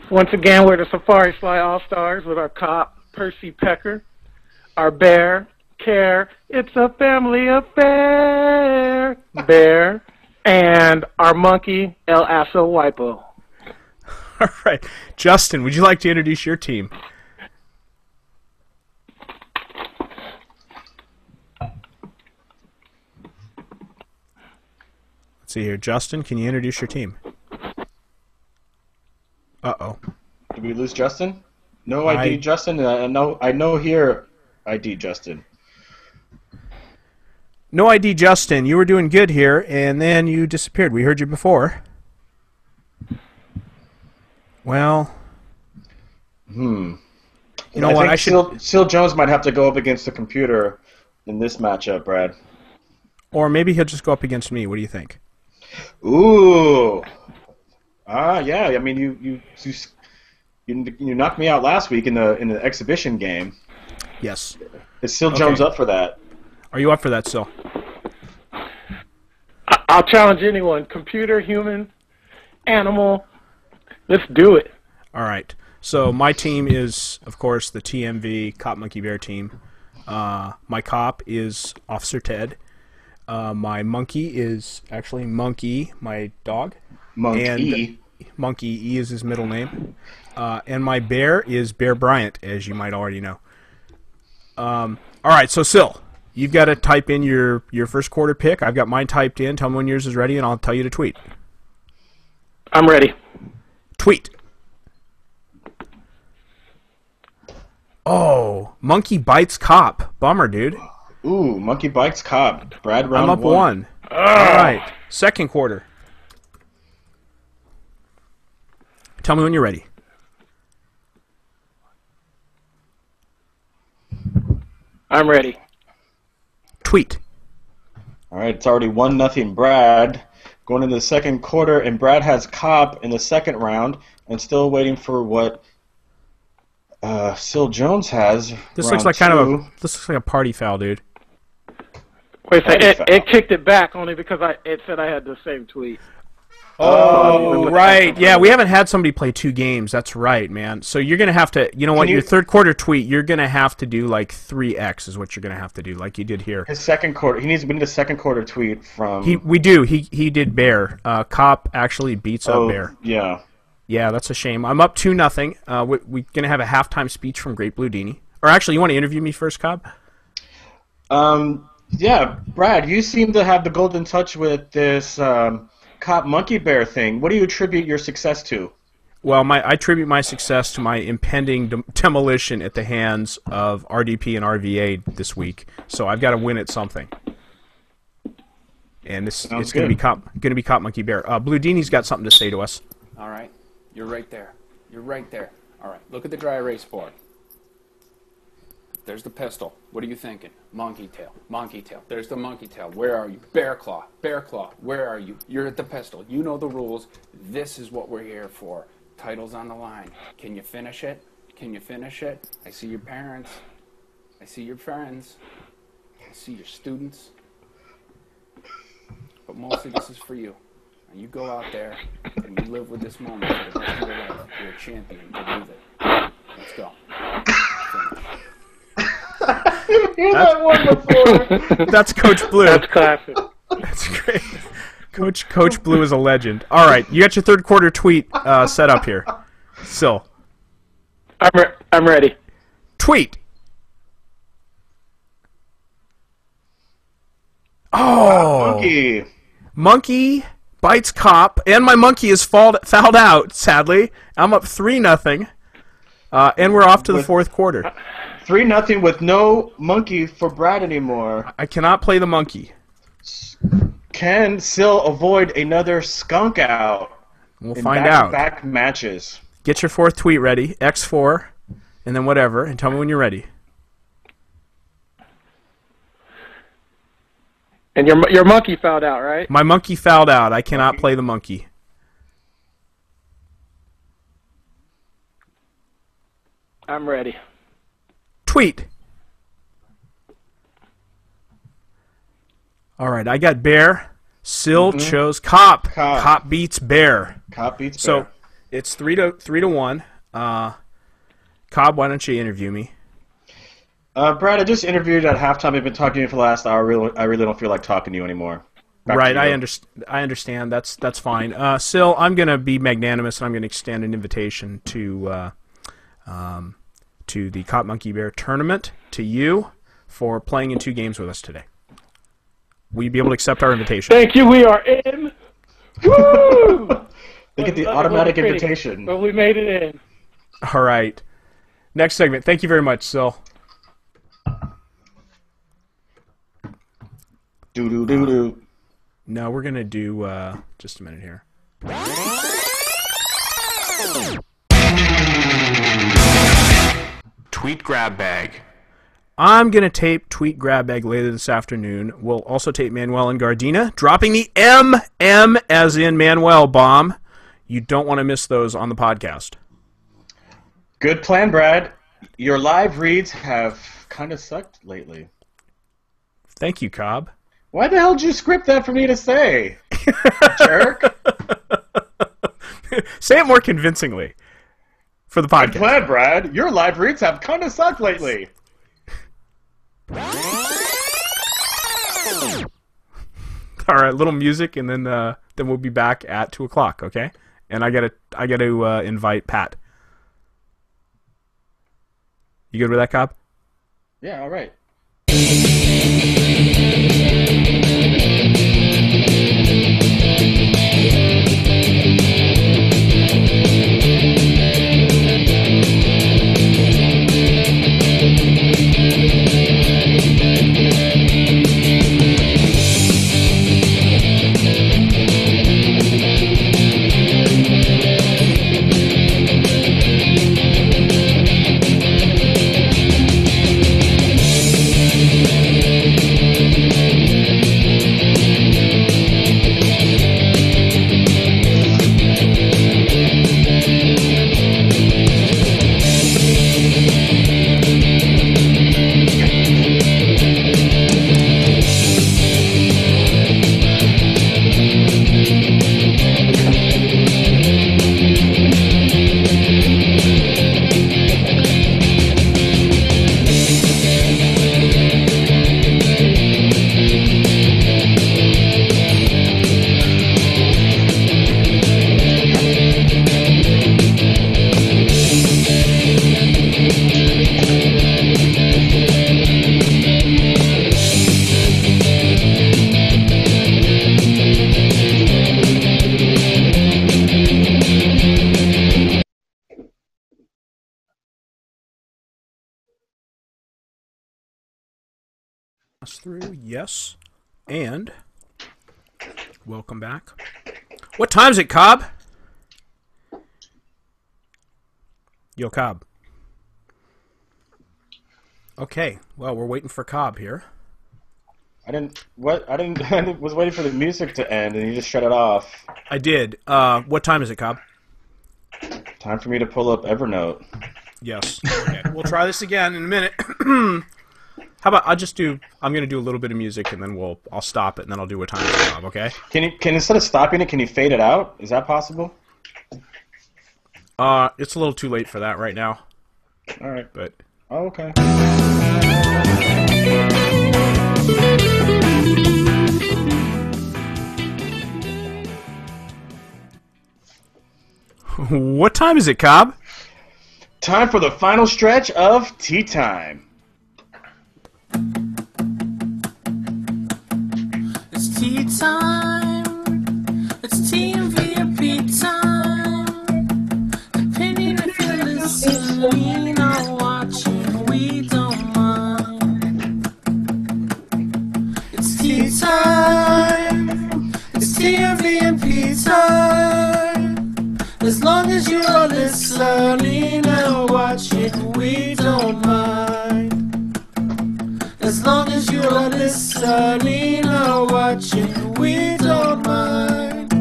E: Once again, we're the Safari Fly All-Stars with our cop, Percy Pecker, our bear, Care, it's a family affair, Bear, and our monkey, El Aso Wipo.
A: All right. Justin, would you like to introduce your team? Let's see here. Justin, can you introduce your team? Uh-oh.
B: Did we lose Justin? No ID Justin? I know here ID Justin.
A: No ID Justin, you were doing good here, and then you disappeared. We heard you before. Well... You know what? I should...
B: Sil Jones might have to go up against the computer in this matchup, Brad.
A: Or maybe he'll just go up against me. What do you think?
B: Ooh. Yeah. I mean, you knocked me out last week in the exhibition game.
A: Yes.
B: Is Sil Jones up for that?
A: Are you up for that, Sil?
E: I'll challenge anyone. Computer, human, animal. Let's do it.
A: All right. So my team is, of course, the TMV Cop Monkey Bear team. My cop is Officer Ted. My monkey is actually Monkey, my dog.
B: Monkey.
A: And Monkey E is his middle name. And my bear is Bear Bryant, as you might already know. All right, so Sil, you've got to type in your first quarter pick. I've got mine typed in. Tell me when yours is ready, and I'll tell you to tweet.
E: I'm ready.
A: Tweet. Oh, Monkey bites Cobb. Bummer, dude.
B: Ooh, Monkey bites Cobb. Brad, round
A: I'm up one. All right, second quarter. Tell me when you're ready.
E: I'm ready.
A: Tweet.
B: All right, it's already 1-0 Brad. Going into the second quarter, and Brad has Cobb in the second round, and still waiting for what Sil Jones has.
A: This looks like this looks like a party foul, dude.
E: Wait a second. It kicked it back only because it said I had the same tweet.
A: Oh, right. Yeah, we haven't had somebody play 2 games. That's right, man. So you're going to have to, you know what, your third quarter tweet, you're going to have to do like 3x is what you're going to have to do, like you did here.
B: His second quarter, we need a second quarter tweet from...
A: We do. He did Bear. Cop actually beats up Bear.
B: Yeah.
A: Yeah, that's a shame. I'm up 2-0. We're going to have a halftime speech from Great Blue Dini. Or actually, you want to interview me first, Cobb?
B: Yeah, Brad, you seem to have the golden touch with this Cop Monkey Bear thing. What do you attribute your success to?
A: Well, I attribute my success to my impending demolition at the hands of RDP and RVA this week. So I've got to win at something. And it's going to be Cop Monkey Bear. Blue Dini's got something to say to us.
F: All right. You're right there. You're right there. All right. Look at the dry erase board. There's the pistol. What are you thinking? Monkey tail. Monkey tail. There's the monkey tail. Where are you? Bear claw. Bear claw. Where are you? You're at the pistol. You know the rules. This is what we're here for. Title's on the line. Can you finish it? Can you finish it? I see your parents. I see your friends. I see your students. But mostly this is for you. And you go out there and you live with this moment for the rest of your life. You're a champion. Believe it. Let's go. Finish.
B: That one before.
A: That's Coach Blue.
E: That's classic.
A: That's great. Coach Blue is a legend. All right, you got your third quarter tweet set up here. Sil.
E: I'm ready.
A: Tweet. Oh. Monkey bites Cop, and my monkey is fouled out, sadly. I'm up 3-0. And we're off to the fourth quarter.
B: 3-0 with no monkey for Brad anymore.
A: I cannot play the monkey.
B: Can Sil avoid another skunk out?
A: We'll find out.
B: Back matches.
A: Get your fourth tweet ready, X4, and then whatever, and tell me when you're ready.
E: And your monkey fouled out, right?
A: My monkey fouled out. I cannot play the monkey.
E: I'm ready.
A: Tweet. All right, I got Bear. Sil chose Cop. Cop beats Bear.
B: Cop beats Bear.
A: So it's 3-1. Cobb, why don't you interview me?
B: Brad, I just interviewed at halftime. I've been talking to you for the last hour. I really don't feel like talking to you anymore.
A: Right, I understand. That's fine. Sil, I'm going to be magnanimous, and I'm going to extend an invitation to the Cop Monkey Bear tournament to you for playing in 2 games with us today. Will you be able to accept our invitation?
E: Thank you. We are in. Woo!
B: They get the automatic invitation.
E: But we made it in.
A: All right. Next segment. Thank you very much, Sil.
B: Do.
A: No, we're going to do just a minute here. Tweet grab bag. I'm going to tape Tweet grab bag later this afternoon. We'll also tape Manuel and Gardena, dropping the M as in Manuel bomb. You don't want to miss those on the podcast.
B: Good plan, Brad. Your live reads have kind of sucked lately.
A: Thank you, Cobb.
B: Why the hell did you script that for me to say? Jerk.
A: Say it more convincingly for the podcast.
B: Good plan, Brad. Your live reads have kind of sucked lately.
A: All right, little music, and then we'll be back at 2 o'clock. Okay, and I gotta invite Pat. You good with that, Cobb?
B: Yeah. All right.
A: Through, yes, and welcome back. What time is it, Cobb? Yo, Cobb. Okay, well, we're waiting for Cobb here.
B: I was waiting for the music to end, and you just shut it off.
A: I did. What time is it, Cobb?
B: Time for me to pull up Evernote.
A: Yes. Okay. We'll try this again in a minute. How about I'm going to do a little bit of music, and then I'll stop it, and then I'll do a time job, okay?
B: Can instead of stopping it, can you fade it out? Is that possible?
A: It's a little too late for that right now.
B: All right.
A: But
B: oh, okay.
A: What time is it, Cobb?
B: Time for the final stretch of Tea Time.
C: It's tea time. It's TMV and P time. Depending if you're listening or watching, we don't mind. It's tea time. It's TMV and P time. As long as you're listening or watching, we don't mind. As long as you're listening or watching, we don't mind.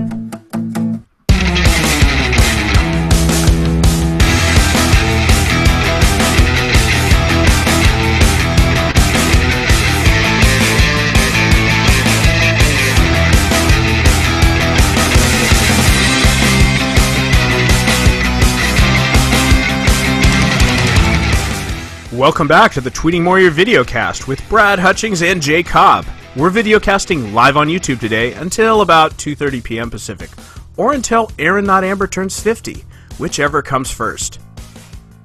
A: Welcome back to the Tweeting Mohr videocast with Brad Hutchings and Jay Cobb. We're videocasting live on YouTube today until about 2:30 p.m. Pacific, or until Aaron Not Amber turns 50, whichever comes first.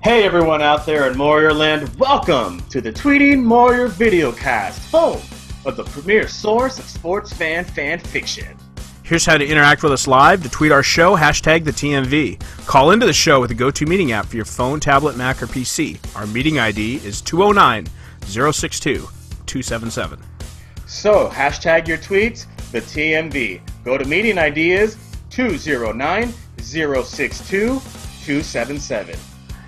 B: Hey everyone out there in Mohrland, welcome to the Tweeting Mohr videocast, home of the premier source of sports fan fiction.
A: Here's how to interact with us live. To tweet our show, hashtag TheTMV. Call into the show with the GoToMeeting app for your phone, tablet, Mac, or PC. Our meeting ID is 209-062-277.
B: So, hashtag your tweets, the TMV. GoToMeeting ID is 209-062-277.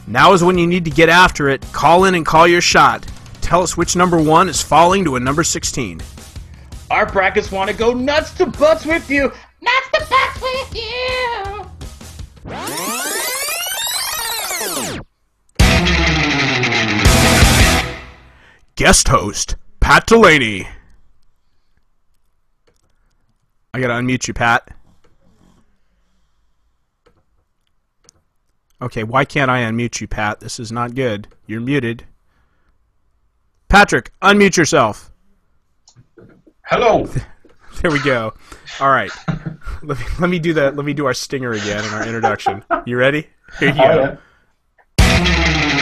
A: Now is when you need to get after it. Call in and call your shot. Tell us which number 1 is falling to a number 16.
B: Our brackets want to go nuts to butts with you. Nuts to butts with you.
A: Guest host, Pat Delaney. I gotta unmute you, Pat. Okay, why can't I unmute you, Pat? This is not good. You're muted. Patrick, unmute yourself.
H: Hello.
A: There we go. All right. Let me do our stinger again in our introduction. You ready? Here you go.
H: Yeah.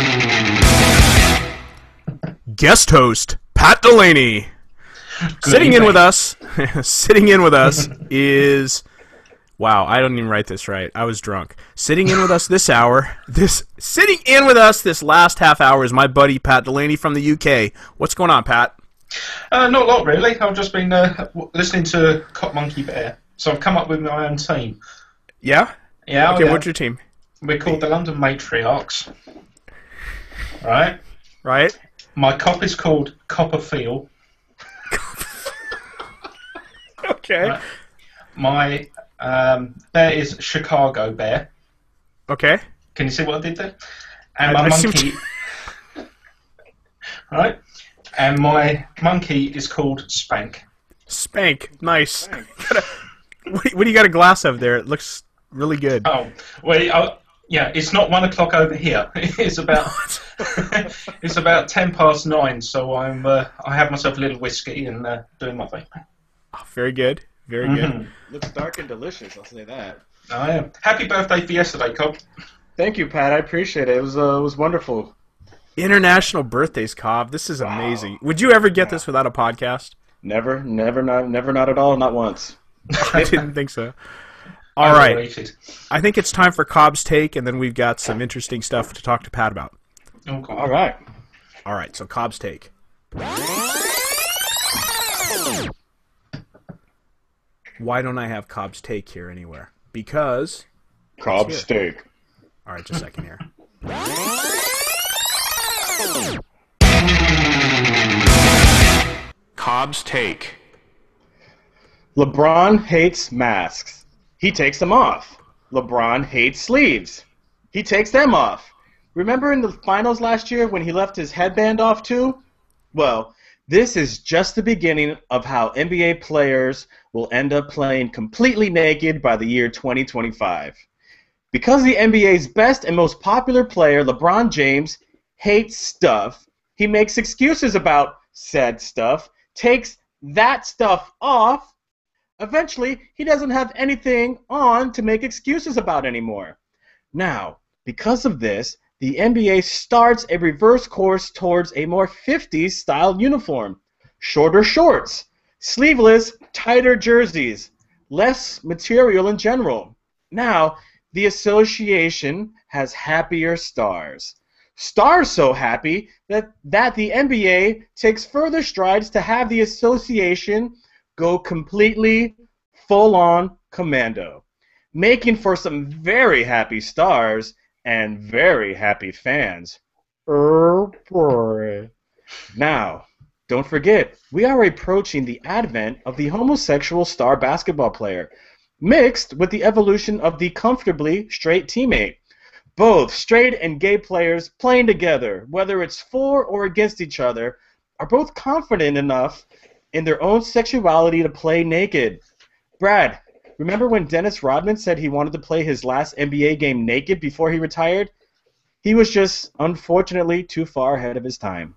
A: Guest host Pat Delaney. Sitting in with us is, wow, I don't even write this right. I was drunk. Sitting in with us this last half hour is my buddy Pat Delaney from the UK. What's going on, Pat?
H: Not a lot, really. I've just been listening to Cop Monkey Bear, so I've come up with my own team.
A: Yeah?
H: Yeah.
A: Okay, what's your team?
H: We're called the London Matriarchs. Right?
A: Right.
H: My cop is called Copperfield.
A: Okay.
H: Right. My bear is Chicago Bear.
A: Okay.
H: Can you see what I did there? And my monkey... Right? And my monkey is called Spank.
A: Spank. Nice. What do you got a glass of there? It looks really good.
H: Oh, well, yeah, it's not 1 o'clock over here. It's about it's about 9:10, so I have myself a little whiskey and doing my thing.
A: Oh, very good. Very good.
B: Looks dark and delicious, I'll say that.
H: I am. Happy birthday for yesterday, Cobb.
B: Thank you, Pat. I appreciate it. It was wonderful.
A: International birthdays, Cobb. This is amazing. Would you ever get this without a podcast?
B: Never, not at all, not once.
A: I didn't think so. All right. I think it's time for Cobb's take, and then we've got some interesting stuff to talk to Pat about.
H: Okay.
B: All right.
A: All right, so Cobb's take. Why don't I have Cobb's take here anywhere? Because...
B: Cobb steak.
A: All right, just a second here. Cobb's take.
B: LeBron hates masks. He takes them off. LeBron hates sleeves. He takes them off. Remember in the finals last year when he left his headband off too? Well, this is just the beginning of how NBA players will end up playing completely naked by the year 2025. Because the NBA's best and most popular player, LeBron James, hates stuff, he makes excuses about said stuff, takes that stuff off. Eventually, he doesn't have anything on to make excuses about anymore. Now, because of this, the NBA starts a reverse course towards a more 50s style uniform. Shorter shorts, sleeveless, tighter jerseys, less material in general. Now, the association has happier stars. Stars so happy that the NBA takes further strides to have the association go completely full-on commando, making for some very happy stars and very happy fans. Oh boy. Now, don't forget, we are approaching the advent of the homosexual star basketball player, mixed with the evolution of the comfortably straight teammate. Both straight and gay players playing together, whether it's for or against each other, are both confident enough in their own sexuality to play naked. Brad, remember when Dennis Rodman said he wanted to play his last NBA game naked before he retired? He was just, unfortunately, too far ahead of his time.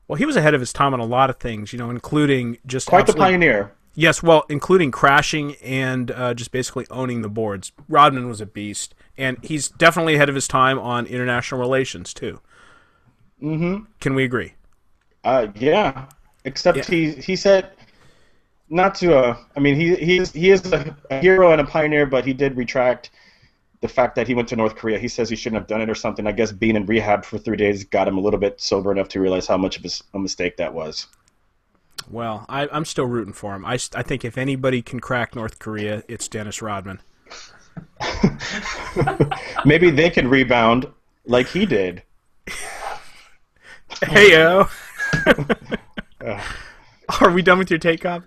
A: Well, he was ahead of his time on a lot of things, including just...
B: Quite the pioneer.
A: Yes, well, including crashing and just basically owning the boards. Rodman was a beast, and he's definitely ahead of his time on international relations, too.
B: Mm-hmm.
A: Can we agree?
B: Yeah. Except he said not to. I mean, he is a hero and a pioneer, but he did retract the fact that he went to North Korea. He says he shouldn't have done it or something. I guess being in rehab for 3 days got him a little bit sober enough to realize how much of a mistake that was.
A: Well, I'm still rooting for him. I think if anybody can crack North Korea, it's Dennis Rodman.
B: Maybe they can rebound like he did.
A: Hey-o. Are we done with your take, Cobb?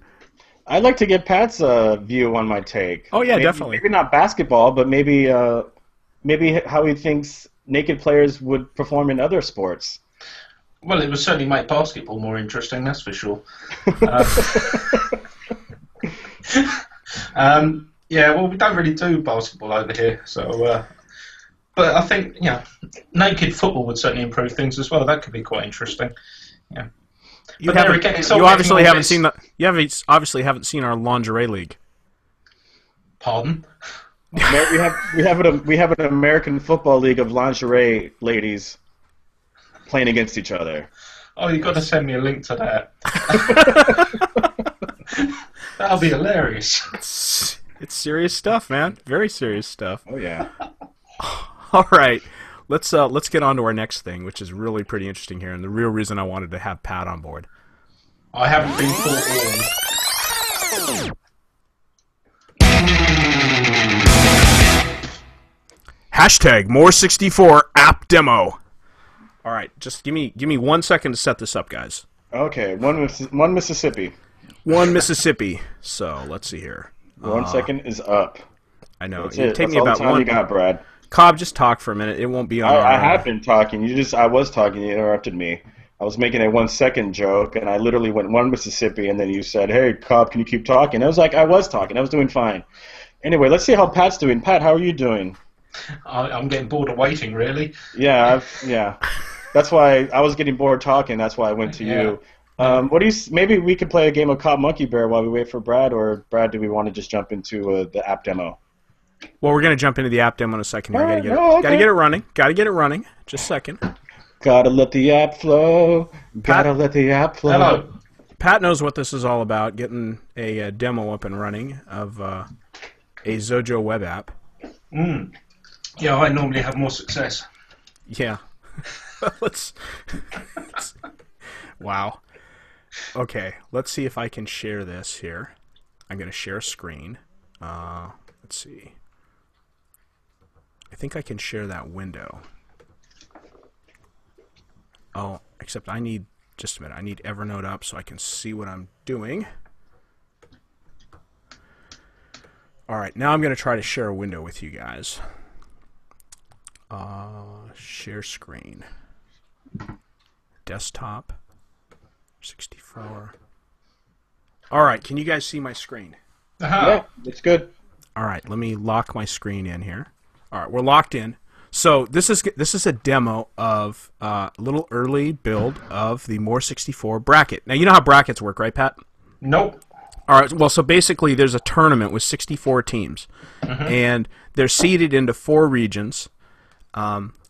B: I'd like to get Pat's view on my take.
A: Oh, yeah, definitely.
B: Maybe not basketball, but maybe how he thinks naked players would perform in other sports.
H: Well, it would certainly make basketball more interesting, that's for sure. Yeah, well, we don't really do basketball over here, so... but I think, naked football would certainly improve things as well. That could be quite interesting. Yeah.
A: You
H: But there again, it's all
A: you obviously
H: getting all
A: haven't
H: this-
A: seen obviously haven't seen our lingerie league.
H: Pardon?
B: We have an American Football League of lingerie ladies playing against each other.
H: Oh, you've got to send me a link to that. That'll be hilarious.
A: It's serious stuff, man. Very serious stuff.
B: Oh yeah.
A: All right, let's get on to our next thing, which is really pretty interesting here, and the real reason I wanted to have Pat on board.
H: I haven't been forewarned.
A: Hashtag Mohr64 app demo. All right, just give me 1 second to set this up, guys.
B: Okay, one Mississippi.
A: One Mississippi. So let's see here.
B: 1 second is up.
A: I know.
B: That's
A: It'd
B: it.
A: take
B: That's
A: me
B: all
A: about
B: the time
A: one.
B: you got, Brad.
A: Cobb, just talk for a minute. It won't be on.
B: I have been talking. I was talking. You interrupted me. I was making a 1 second joke, and I literally went one Mississippi, and then you said, "Hey, Cobb, can you keep talking?" I was like, I was talking. I was doing fine. Anyway, let's see how Pat's doing. Pat, how are you doing?
H: I'm getting bored of waiting, really.
B: Yeah, yeah. That's why I was getting bored talking. That's why I went to you. What do you? Maybe we could play a game of Cobb Monkey Bear while we wait for Brad, or Brad, do we want to just jump into the app demo?
A: Well, we're gonna jump into the app demo in a second. Here.
B: Okay.
A: Gotta get it running. Gotta get it running. Just a second.
B: Gotta let the app flow. Gotta let the app flow.
H: Hello.
A: Pat knows what this is all about. Getting a demo up and running of a Zojo web app.
H: Yeah, I normally have more success.
A: Yeah. let's. Wow. Okay, let's see if I can share this here. I'm going to share a screen. Let's see. I think I can share that window. Oh, except I need, just a minute, I need Evernote up so I can see what I'm doing. Alright, now I'm going to try to share a window with you guys. Share screen. Desktop. 64. Alright, can you guys see my screen?
B: Yeah, it's good.
A: Alright, let me lock my screen in here. Alright, we're locked in. So this is a demo of a little early build of the Mohr64 bracket. Now you know how brackets work, right, Pat?
H: Nope.
A: All right. Well, so basically, there's a tournament with 64 teams, and they're seeded into 4 regions.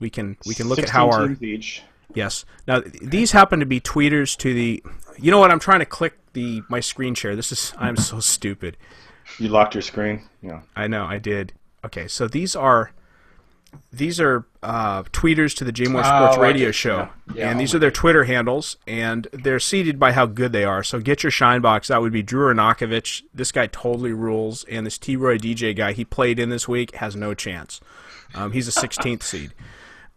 A: We can look at how our
B: teams each.
A: yes. Now these happen to be tweeters to the. You know what? I'm trying to click my screen share. I'm so stupid.
B: You locked your screen. Yeah.
A: I know. I did. Okay. So these are tweeters to the Jay Mohr Sports radio show, and these are their Twitter handles, and they're seeded by how good they are. So get your shine box. That would be Drew Arnakovich. This guy totally rules, and this T-Roy DJ guy he played in this week has no chance. He's a 16th seed.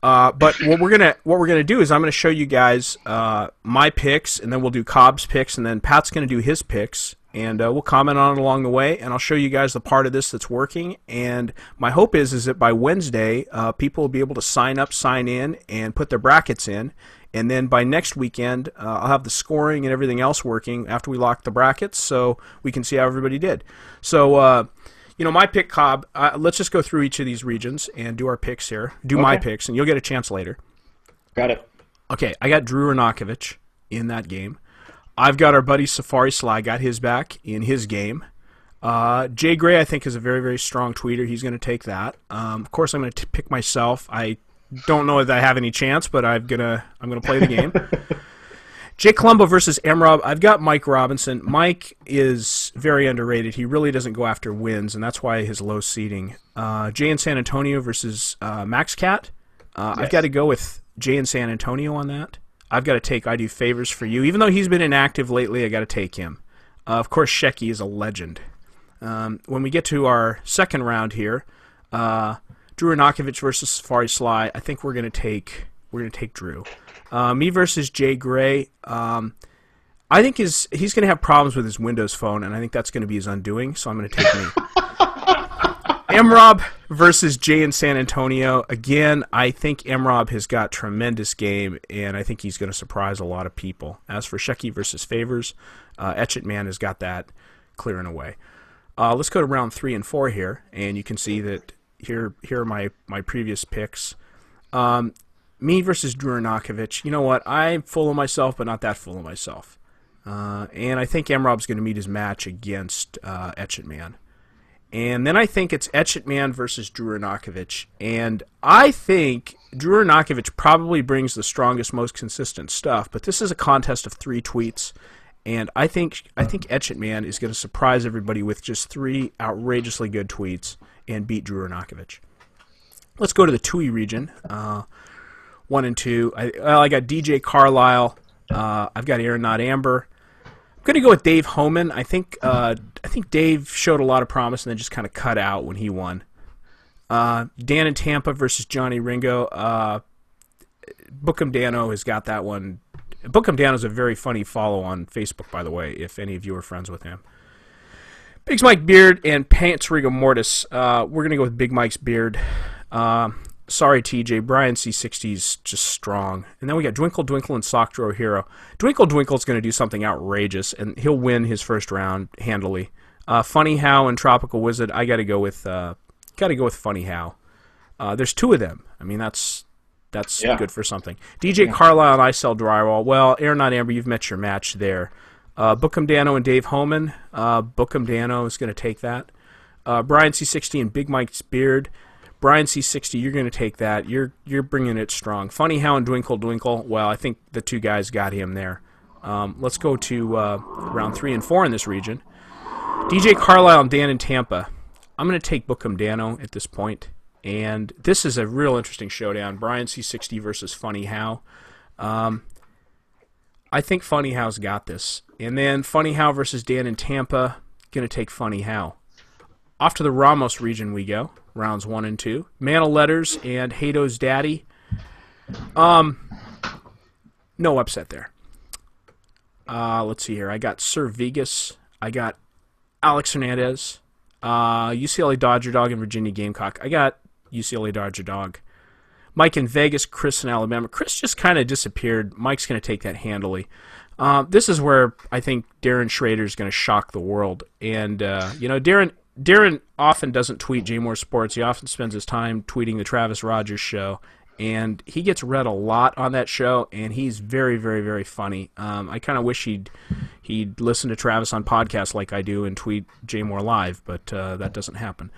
A: But what we're gonna do is I'm gonna show you guys my picks, and then we'll do Cobb's picks, and then Pat's gonna do his picks. And we'll comment on it along the way, and I'll show you guys the part of this that's working. And my hope is that by Wednesday, people will be able to sign up, sign in, and put their brackets in. And then by next weekend, I'll have the scoring and everything else working after we lock the brackets, so we can see how everybody did. So, my pick, Cobb, let's just go through each of these regions and do our picks here. Do my picks, and you'll get a chance later.
B: Got it.
A: Okay, I got Drew Arnakovich in that game. I've got our buddy Safari Sly, got his back in his game. Jay Gray, I think, is a very, very strong tweeter. He's going to take that. Of course, I'm going to pick myself. I don't know if I have any chance, but I'm gonna play the game. Jay Colombo versus M-Rob. I've got Mike Robinson. Mike is very underrated. He really doesn't go after wins, and that's why his low seeding. Jay in San Antonio versus Max Cat. I've got to go with Jay in San Antonio on that. I've got to take I Do Favors for You. Even though he's been inactive lately, I got to take him. Of course, Shecky is a legend. When we get to our second round here, Drew Arnakovich versus Safari Sly, I think we're going to take Drew. Me versus Jay Gray. I think he's going to have problems with his Windows phone, and I think that's going to be his undoing. So I'm going to take me. M-Rob versus Jay in San Antonio. Again, I think M-Rob has got tremendous game, and I think he's going to surprise a lot of people. As for Shecky versus Favors, Etchit Man has got that clear and away. Let's go to round 3 and 4 here, and you can see that here are my previous picks. Me versus Drew Narkovich. You know what? I'm full of myself, but not that full of myself. And I think M-Rob's going to meet his match against Etchitman. And then I think it's Etchitman versus Drew Narkovich. And I think Drew Narkovich probably brings the strongest, most consistent stuff. But this is a contest of 3 tweets. And I think Etchitman is going to surprise everybody with just 3 outrageously good tweets and beat Drew Narkovich. Let's go to the Tui region. 1 and 2. I got DJ Carlisle. I've got Aaron Not Amber. I'm going to go with Dave Homan. I think Dave showed a lot of promise and then just kind of cut out when he won. Dan in Tampa versus Johnny Ringo. Bookham Dano has got that one. Bookham Dano is a very funny follow on Facebook, by the way, if any of you are friends with him. Big Mike Beard and Pants Rigor Mortis. We're going to go with Big Mike's Beard. Sorry, TJ. Brian C60 is just strong. And then we got Dwinkle Dwinkle and Sockdro Hero. Dwinkle Dwinkle is going to do something outrageous, and he'll win his first round handily. Funny How and Tropical Wizard. I got to go with Funny How. There's 2 of them. I mean, that's good for something. DJ Carlisle and I Sell Drywall. Well, Aaron Not Amber, you've met your match there. Bookham Dano and Dave Homan. Bookham Dano is going to take that. Brian C60 and Big Mike's Beard. Brian C60, you're going to take that. You're bringing it strong. Funny How and Dwinkle Dwinkle. Well, I think the 2 guys got him there. Let's go to round 3 and 4 in this region. DJ Carlisle and Dan in Tampa. I'm going to take Bookham Dano at this point. And this is a real interesting showdown. Brian C60 versus Funny How. I think Funny How's got this. And then Funny How versus Dan in Tampa. Going to take Funny How. Off to the Ramos region we go. Rounds 1 and 2. Man of Letters and Hato's Daddy. No upset there. Let's see here. I got Sir Vegas. I got Alex Hernandez. UCLA Dodger Dog and Virginia Gamecock. I got UCLA Dodger Dog. Mike in Vegas. Chris in Alabama. Chris just kind of disappeared. Mike's going to take that handily. This is where I think Darren Schrader is going to shock the world. And, Darren often doesn't tweet Jay Mohr Sports. He often spends his time tweeting the Travis Rogers show, and he gets read a lot on that show, and he's very, very, very funny. I kind of wish he'd listen to Travis on podcasts like I do and tweet Jay Mohr live, but that doesn't happen.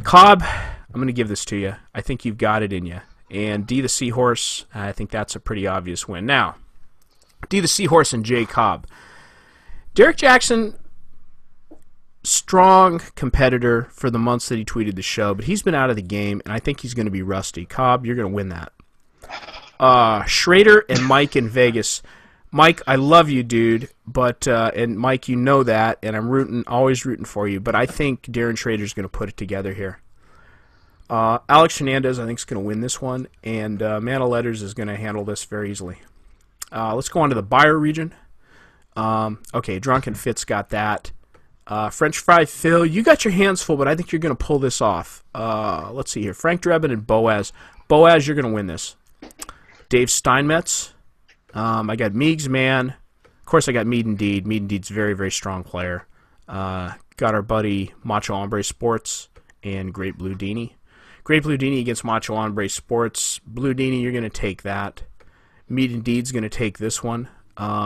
A: Cobb, I'm going to give this to you. I think you've got it in you. And D the Seahorse, I think that's a pretty obvious win. Now, D the Seahorse and Jay Cobb. Derek Jackson, strong competitor for the months that he tweeted the show, but he's been out of the game, and I think he's going to be rusty. Cobb, you're going to win that. Schrader and Mike in Vegas. Mike, I love you, dude, but and Mike, you know that, and I'm always rooting for you, but I think Darren Schrader's going to put it together here. Alex Hernandez, I think, is going to win this one, and Man of Letters is going to handle this very easily. Let's go on to the Buyer region. Okay, Drunken Fitz got that. French Fry Phil, you got your hands full, but I think you're going to pull this off. Let's see here. Frank Drebin and Boaz. Boaz, you're going to win this. Dave Steinmetz. I got Meigs Man. Of course, I got Mead Indeed. Mead Indeed's a very, very strong player. Got our buddy Macho Hombre Sports and Great Blue Dini. Great Blue Dini against Macho Hombre Sports. Blue Dini, you're going to take that. Mead Indeed's going to take this one.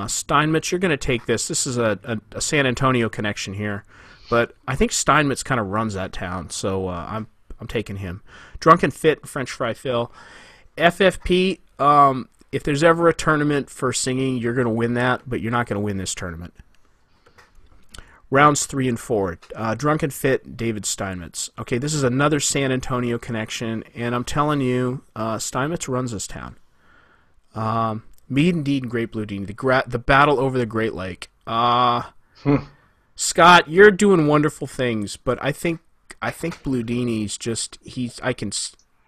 A: Steinmetz, you're going to take this. This is a San Antonio connection here, but I think Steinmetz kind of runs that town, so I'm taking him. Drunken Fit, French Fry Phil. FFP, if there's ever a tournament for singing, you're going to win that, but you're not going to win this tournament. Rounds 3 and 4. Drunken Fit, David Steinmetz. Okay, this is another San Antonio connection, and I'm telling you, Steinmetz runs this town. Mead Indeed and Great Blue Dini, the battle over the Great Lake. Scott, you're doing wonderful things, but I think Blue Dini's just I can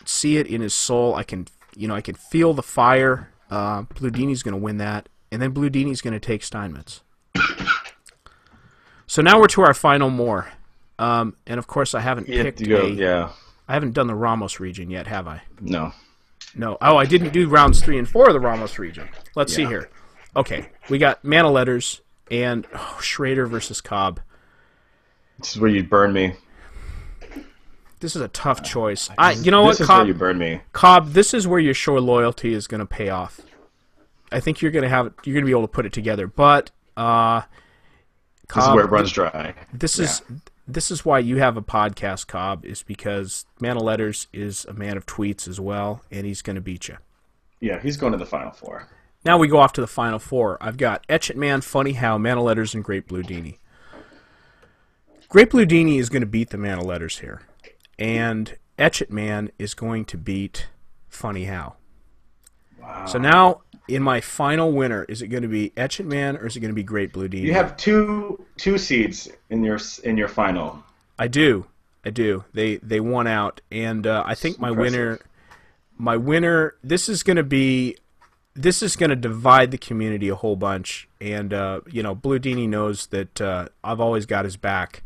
A: see it in his soul. I can feel the fire. Blue Dini's going to win that, and then Blue Dini's going to take Steinmetz. So now we're to our final more, and of course I haven't picked I haven't done the Ramos region yet, have I?
B: No.
A: No. Oh, I didn't do rounds 3 and 4 of the Ramos region. Let's see here. Okay, we got Man of Letters and Schrader versus Cobb.
B: This is where you'd burn me.
A: This is a tough choice. You know
B: This
A: what,
B: is where
A: Cobb?
B: you burn me.
A: Cobb, this is where your show loyalty is going to pay off. I think you're going to be able to put it together. But Cobb,
B: This is where it runs dry.
A: This is why you have a podcast, Cobb, is because Man of Letters is a man of tweets as well, and he's going to beat you.
B: Yeah, he's going to the Final Four.
A: Now we go off to the Final Four. I've got Etch It Man, Funny How, Man of Letters, and Great Blue Dini. Great Blue Dini is going to beat the Man of Letters here. And Etch It Man is going to beat Funny How.
B: Wow.
A: So now, in my final winner, is it going to be Etch It Man or is it going to be Great Blue Dini?
B: You have two seeds in your final.
A: I do. They won out, and I think my winner. This is going to divide the community a whole bunch, and Blue Dini knows that I've always got his back.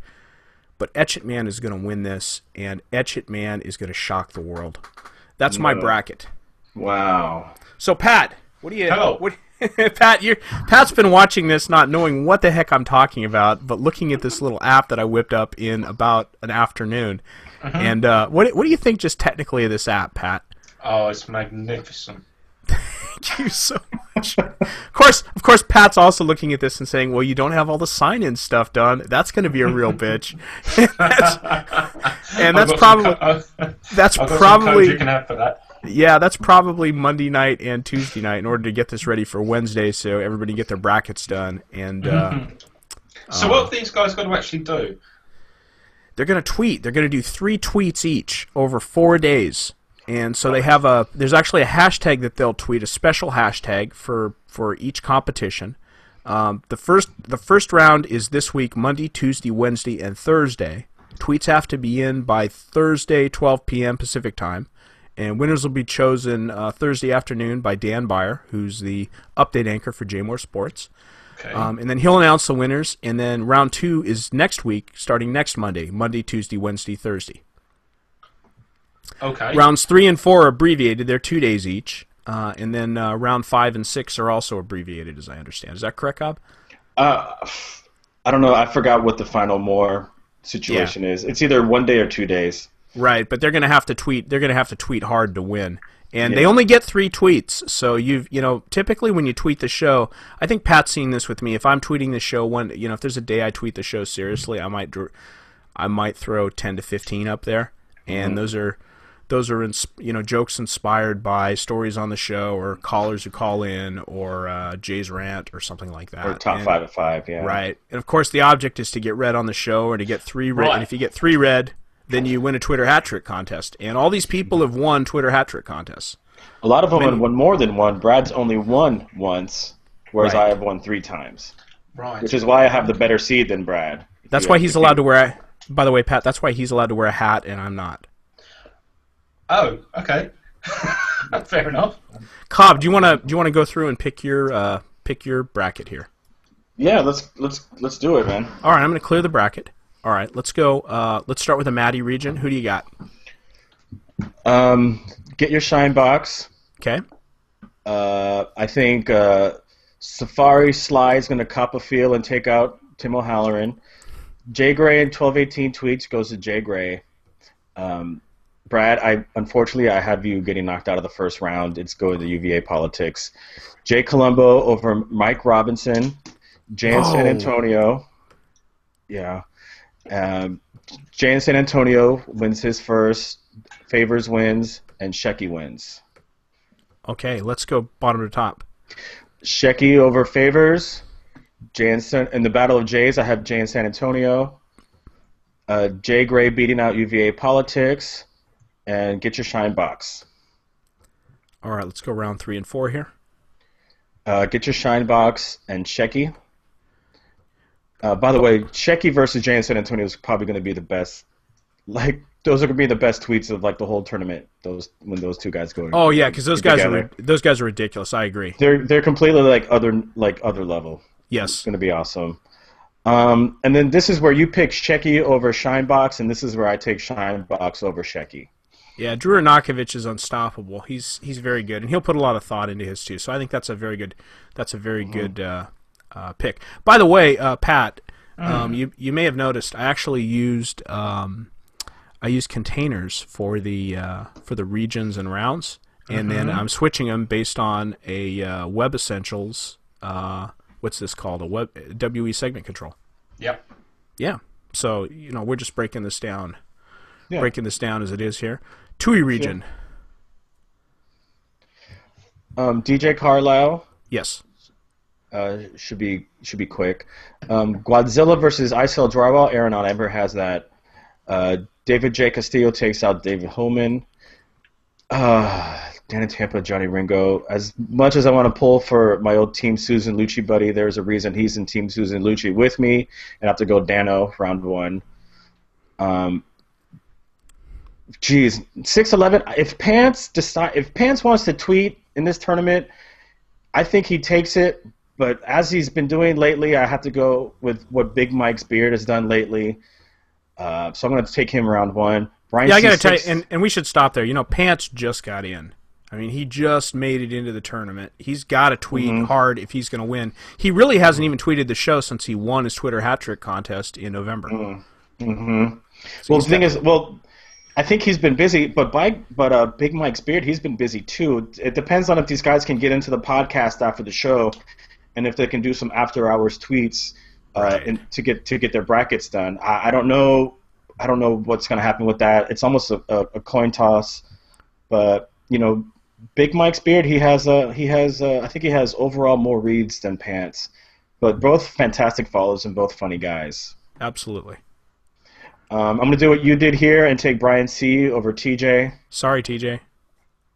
A: But Etch It Man is going to win this, and Etch It Man is going to shock the world. That's my bracket.
B: Wow.
A: So Pat, what do you?
H: Hello.
A: Pat's been watching this, not knowing what the heck I'm talking about, but looking at this little app that I whipped up in about an afternoon. And what do you think just technically of this app, Pat?
H: Oh, it's magnificent.
A: Thank you so much. Of course, Pat's also looking at this and saying, "Well, you don't have all the sign-in stuff done. That's going to be a real bitch." That's probably
H: you can have for that.
A: Yeah, that's probably Monday night and Tuesday night in order to get this ready for Wednesday, so everybody can get their brackets done. And
H: so, what have these guys got to actually do?
A: They're going to tweet. They're going to do 3 tweets each over 4 days. And so there's actually a hashtag that they'll tweet, a special hashtag for each competition. The first round is this week, Monday, Tuesday, Wednesday, and Thursday. Tweets have to be in by Thursday, 12 p.m. Pacific time. And winners will be chosen Thursday afternoon by Dan Beyer, who's the update anchor for Jay Mohr Sports.
H: Okay.
A: And then he'll announce the winners. And then round 2 is next week, starting next Monday, Tuesday, Wednesday, Thursday.
H: Okay.
A: Rounds 3 and 4 are abbreviated. They're 2 days each. And then round 5 and 6 are also abbreviated, as I understand. Is that correct, Cobb?
B: I don't know. I forgot what the Final Mohr situation is. It's either 1 day or 2 days.
A: Right, but they're going to have to tweet. They're going to have to tweet hard to win. And they only get 3 tweets. So typically when you tweet the show, I think Pat's seen this with me. If I'm tweeting the show, if there's a day I tweet the show seriously, I might throw 10 to 15 up there, and those are jokes inspired by stories on the show or callers who call in or Jay's rant or something like that.
B: Or top 5 at 5, yeah.
A: Right, and of course the object is to get read on the show or to get 3 read.
H: Right.
A: And if you get 3 read, then you win a Twitter hat trick contest. And all these people have won Twitter hat trick contests.
B: A lot of them have won more than one. Brad's only won once, whereas
A: Right.
B: I have won 3 times.
H: Right.
B: Which is why I have the better seed than Brad.
A: That's why he's allowed to wear. By the way, Pat, that's why he's allowed to wear a hat and I'm not.
H: Oh, okay. Fair enough.
A: Cobb, do you want to go through and pick your bracket here?
B: Yeah, let's do it, man.
A: All right, I'm going to clear the bracket. All right, let's go. Let's start with the Maddie region. Who do you got?
B: Get your shine box.
A: Okay.
B: I think Safari Sly's going to cop a feel and take out Tim O'Halloran. Jay Gray and 1218 tweets goes to Jay Gray. Brad, unfortunately I have you getting knocked out of the first round. It's going to UVA politics. Jay Colombo over Mike Robinson. Jay in San Antonio. Yeah. Jay in San Antonio wins his first. Favors wins, and Shecky wins.
A: Okay, let's go bottom to top.
B: Shecky over Favors. In the Battle of Jays, I have Jay in San Antonio. Jay Gray beating out UVA politics. And get your shine box.
A: All right, let's go round 3 and 4 here.
B: Get your shine box and Shecky. By the way, Shecky versus Jay in San Antonio is probably going to be the best. Those are going to be the best tweets of the whole tournament. When those two guys go.
A: Oh yeah, because those guys are ridiculous. I agree.
B: They're completely other level.
A: Yes,
B: it's going to be awesome. And then this is where you pick Shecky over Shinebox, and this is where I take Shinebox over Shecky.
A: Yeah, Drew Arnakovich is unstoppable. He's very good, and he'll put a lot of thought into his too. So I think that's a very good pick. By the way, Pat, you may have noticed I actually used I use containers for the regions and rounds, and then I'm switching them based on a Web Essentials. What's this called? A WE segment control.
H: Yep.
A: Yeah. So we're just breaking this down. Yeah. Breaking this down as it is here. TUI region.
B: DJ Carlisle.
A: Yes.
B: Should be quick. Godzilla versus ISL Drywall. Aaron on Ember has that. David J. Castillo takes out David Holman. Dan in Tampa, Johnny Ringo. As much as I want to pull for my old Team Susan Lucci buddy, there's a reason he's in Team Susan Lucci with me, and I have to go Dano round 1. 6'11". If Pants wants to tweet in this tournament, I think he takes it. But as he's been doing lately, I have to go with what Big Mike's beard has done lately. So I'm going to take him round 1. Brian
A: I got to tell you, and we should stop there. Pants just got in. I mean, he just made it into the tournament. He's got to tweet hard if he's going to win. He really hasn't even tweeted the show since he won his Twitter hat trick contest in November.
B: So well, the thing is, I think he's been busy, but Big Mike's beard, he's been busy too. It depends on if these guys can get into the podcast after the show, and if they can do some after hours tweets to get their brackets done. I don't know what's going to happen with that. It's almost a coin toss, but Big Mike's beard, I think he has overall more reads than Pants, but both fantastic follows and both funny guys.
A: Absolutely.
B: I'm going to do what you did here and take Brian C. over TJ.
A: Sorry, TJ.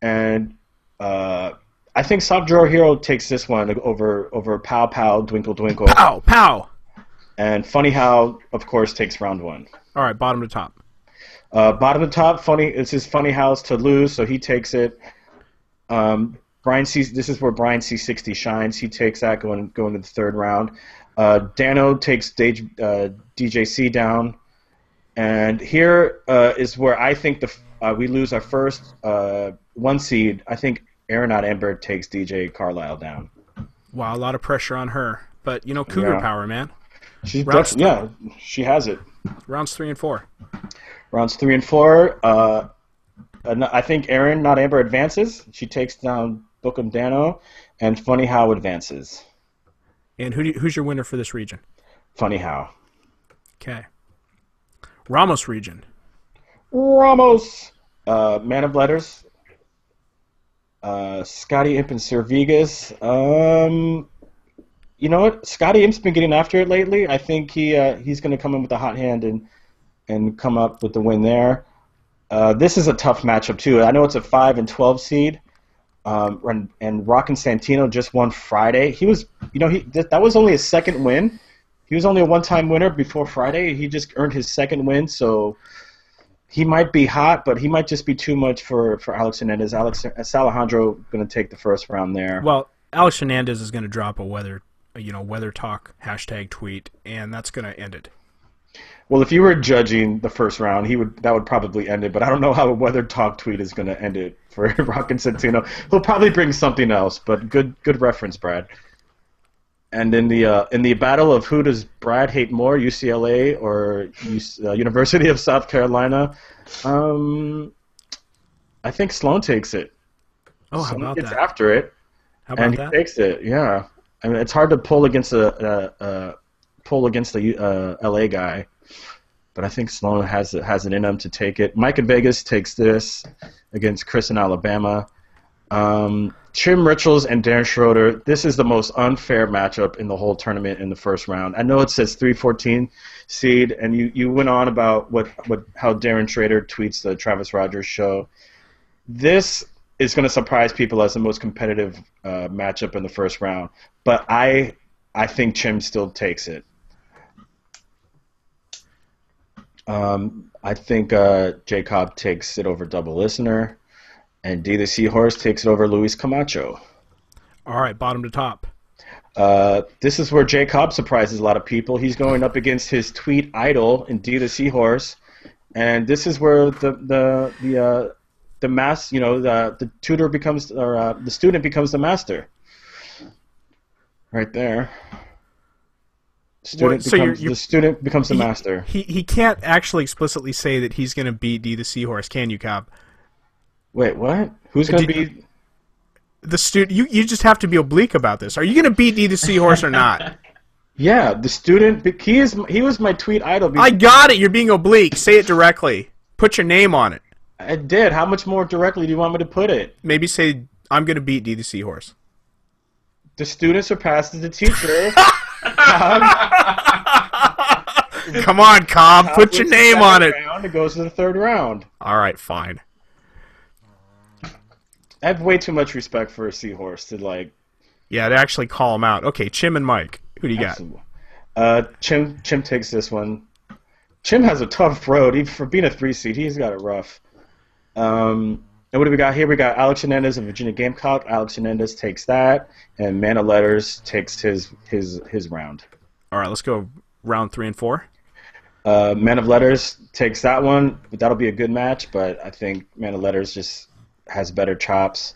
B: And I think Soft Drawer Hero takes this one over Pow Pow Dwinkle Dwinkle.
A: Pow Pow.
B: And Funny How, of course, takes round 1.
A: All right, bottom to top.
B: Bottom to top, it's his Funny House to lose, so he takes it. This is where Brian C60 shines. He takes that going to the 3rd round. Dano takes DJC down. And here is where I think we lose our first 1 seed. I think Aeronaut Ember takes DJ Carlisle down.
A: Wow, a lot of pressure on her. But, Cougar power, man.
B: She has it.
A: Rounds 3 and 4.
B: Rounds 3 and 4. I think Aaron, not Amber, advances. She takes down Bookham Dano, and Funny How advances.
A: And who's your winner for this region?
B: Funny How.
A: Okay. Ramos region.
B: Ramos. Man of Letters. Scotty Imp and Sir Vegas. You know what? Scotty Imp's been getting after it lately. I think he's going to come in with a hot hand and come up with the win there. This is a tough matchup too. I know it's a 5 and 12 seed. And Rockin' Santino just won Friday. He was, that was only his 2nd win. He was only a one-time winner before Friday. He just earned his 2nd win, so he might be hot, but he might just be too much for Alex Hernandez. Alejandro going to take the 1st round there.
A: Well, Alex Hernandez is going to drop a weather talk hashtag tweet, and that's going to end it.
B: Well, if you were judging the 1st round, that would probably end it. But I don't know how a weather talk tweet is going to end it for Rockin' Santino. He'll probably bring something else, but good reference, Brad. And in the battle of who does Brad hate more, UCLA or University of South Carolina, I think Sloan takes it.
A: Oh, how about that?
B: Gets after it,
A: how about
B: and he takes it. Yeah, I mean it's hard to pull against the LA guy, but I think Sloan has it in him to take it. Mike in Vegas takes this against Chris in Alabama. Chim Richards and Darren Schroeder, this is the most unfair matchup in the whole tournament in the 1st round. I know it says 314 seed, and you went on about how Darren Schroeder tweets the Travis Rogers show. This is going to surprise people as the most competitive matchup in the 1st round, but I think Chim still takes it. I think J. Cobb takes it over Double Listener. And D the Seahorse takes it over Luis Camacho.
A: All right, bottom to top.
B: This is where J. Cobb surprises a lot of people. He's going up against his tweet idol in D the Seahorse, and this is where the tutor becomes, or the student becomes the master. Right there. The student becomes the master.
A: He can't actually explicitly say that he's going to beat D the Seahorse, can you, Cobb?
B: Wait, what? Who's going to be
A: the student? You just have to be oblique about this. Are you going to beat D the Seahorse or not?
B: Yeah, the student. He was my tweet idol.
A: I got it. You're being oblique. Say it directly. Put your name on it.
B: I did. How much more directly do you want me to put it?
A: Maybe say, I'm going to beat D the Seahorse.
B: The student surpasses the teacher.
A: Come on, Cobb. Put your name on it.
B: It goes to the third round.
A: All right, fine.
B: I have way too much respect for a Seahorse to like.
A: Yeah, to actually call him out. Okay, Chim and Mike. Who do you got?
B: Chim takes this one. Chim has a tough road. For being a 3 seed, he's got it rough. And what do we got here? We got Alex Hernandez of Virginia Gamecock. Alex Hernandez takes that, and Man of Letters takes his round.
A: All right, let's go round 3 and 4.
B: Man of Letters takes that one. That'll be a good match, but I think Man of Letters just has better chops.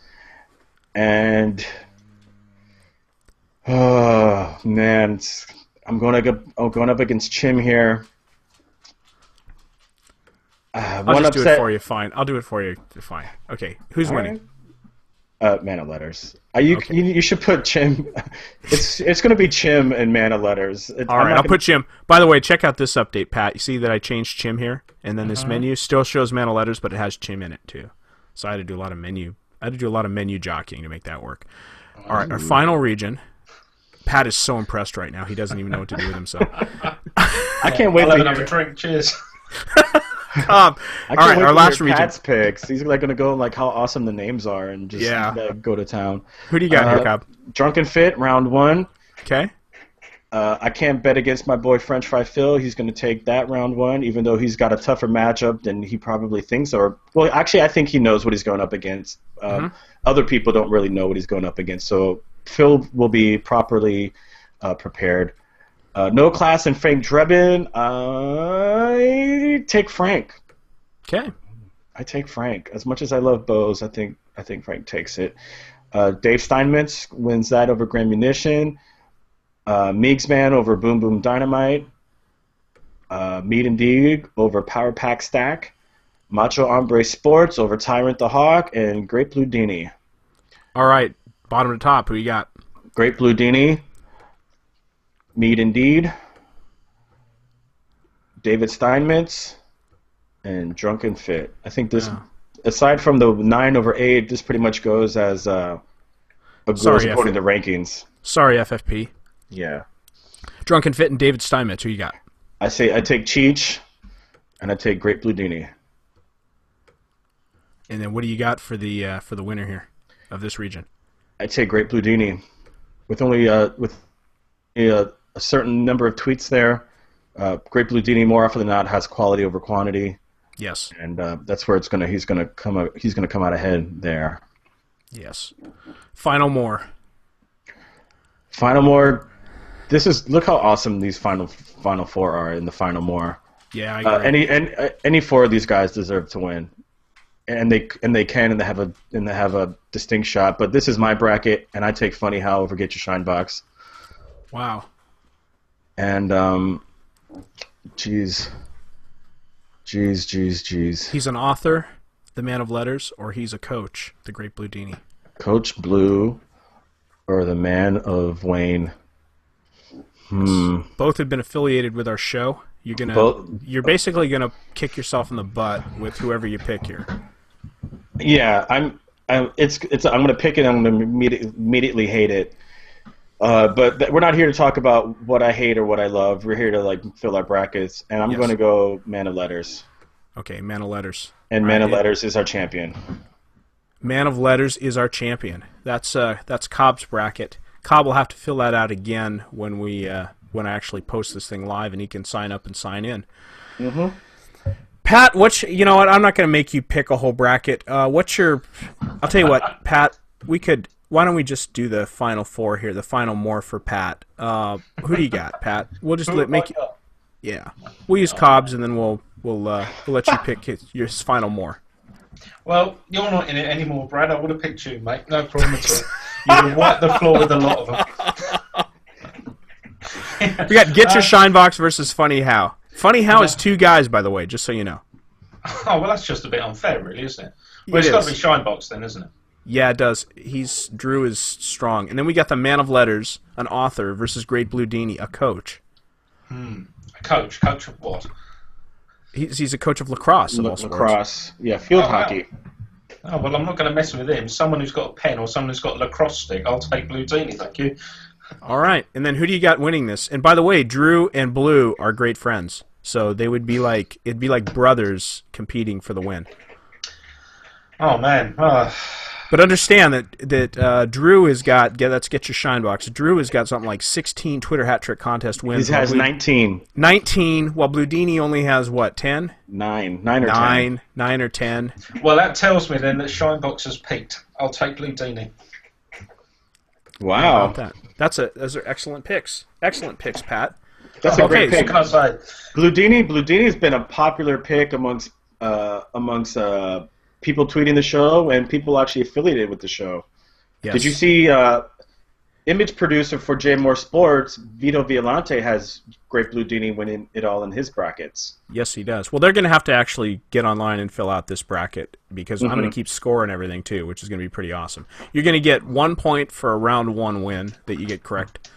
B: And oh man, I'm going up against Chim here.
A: I'll just do it for you. Fine. I'll do it for you. Fine. Okay. Who's winning?
B: Man of Letters. You should put Chim. It's going to be Chim and Man of Letters.
A: All right. I'll put Chim. By the way, check out this update, Pat. You see that I changed Chim here, and then this menu still shows Man of Letters, but it has Chim in it too. So I had to do a lot of menu. I had to do a lot of menu jockeying to make that work. All right. Our final region. Pat is so impressed right now. He doesn't even know what to do with himself.
B: I can't wait
H: to have another drink. Cheers.
A: All right, our last region.
B: Pat's picks. He's like gonna go like how awesome the names are and just go to town.
A: Who do you got here, Cobb?
B: Drunken Fit, round 1.
A: Okay.
B: I can't bet against my boy French Fry Phil. He's gonna take that round 1, even though he's got a tougher matchup than he probably thinks. Or well, actually, I think he knows what he's going up against. Other people don't really know what he's going up against. So Phil will be properly prepared. No Class and Frank Drebin. I take Frank.
A: Okay.
B: I take Frank. As much as I love Bose, I think Frank takes it. Dave Steinmetz wins that over Grand Munition. Meigsman over Boom Boom Dynamite. Meat and Deeg over Power Pack Stack. Macho Hombre Sports over Tyrant the Hawk. And Great Blue Dini.
A: All right. Bottom to top. Who you got?
B: Great Blue Dini. Mead Indeed, David Steinmetz, and Drunken Fit. I think this, aside from the 9 over 8, this pretty much goes as a goes according to rankings.
A: Sorry, FFP.
B: Yeah.
A: Drunken Fit and David Steinmetz. Who you got?
B: I take Cheech, and I take Great Blue Dini.
A: And then what do you got for the winner here of this region?
B: I take Great Blue Dini, with only a certain number of tweets there. Great Blue Dini more often than not has quality over quantity.
A: Yes.
B: And that's where he's gonna come out ahead there.
A: Yes. Final more.
B: Look how awesome these final 4 are in the final more.
A: Yeah, I agree.
B: Any 4 of these guys deserve to win. And they have a distinct shot, but this is my bracket and I take Funny How over Get Your Shine Box.
A: Wow.
B: And Jeez.
A: He's an author, the Man of Letters, or he's a coach, the Great Blue Dini.
B: Coach Blue or the Man of Wayne.
A: Both have been affiliated with our show. You're basically gonna kick yourself in the butt with whoever you pick here.
B: Yeah, I'm gonna pick it. I'm gonna immediately hate it. But we're not here to talk about what I hate or what I love. We're here to fill our brackets, and I'm going to go Man of Letters.
A: Okay, Man of Letters.
B: And Man of Letters is our champion.
A: Man of Letters is our champion. That's Cobb's bracket. Cobb will have to fill that out again when I actually post this thing live, and he can sign up and sign in.
B: Mm-hmm.
A: Pat, you know what? I'm not going to make you pick a whole bracket. I'll tell you what, Pat. Why don't we just do the final 4 here? The final more for Pat. Who do you got, Pat? We'll just make you. Yeah, we'll use Cobb's, and then we'll let you pick your final more.
H: Well, you're not in it anymore, Brad. I would have picked you, mate. No problem at all. You would have wiped the floor with a lot of them.
A: We got Get Your Shine Box versus Funny How. Funny How is two guys, by the way, just so you know.
H: Oh, well, that's just a bit unfair, really, isn't it? Well, it's got to be Shinebox then, isn't it?
A: Yeah, it does. Drew is strong. And then we got the Man of Letters, an author, versus Great Blue Dini, a coach.
H: A coach? Coach of what?
A: He's a coach of lacrosse.
B: Lacrosse. Yeah, field hockey.
H: Oh, well, I'm not going to mess with him. Someone who's got a pen or someone who's got a lacrosse stick, I'll take Blue Dini, thank you.
A: All right. And then who do you got winning this? And by the way, Drew and Blue are great friends. So they would be like, it'd be like brothers competing for the win.
H: Oh, man.
A: But understand that Drew has got, let's get your shine box. Drew has got something like 16 Twitter hat trick contest wins.
B: He has 19.
A: 19, while Blue Dini only has, what, 10?
B: 9 or 10.
A: 9 or 10.
H: Well, that tells me then that Shinebox has peaked. I'll take Blue Dini.
B: Wow.
A: Those are excellent picks. Excellent picks, Pat.
B: That's a great pick.
H: What can I say?
B: Blue Dini has been a popular pick amongst people tweeting the show and people actually affiliated with the show.
A: Yes.
B: Did you see image producer for Jay Mohr Sports, Vito Violante, has Great Blue Dini winning it all in his brackets?
A: Yes, he does. Well, they're going to have to actually get online and fill out this bracket because I'm going to keep score and everything too, which is going to be pretty awesome. You're going to get 1 point for a round 1 win that you get correct,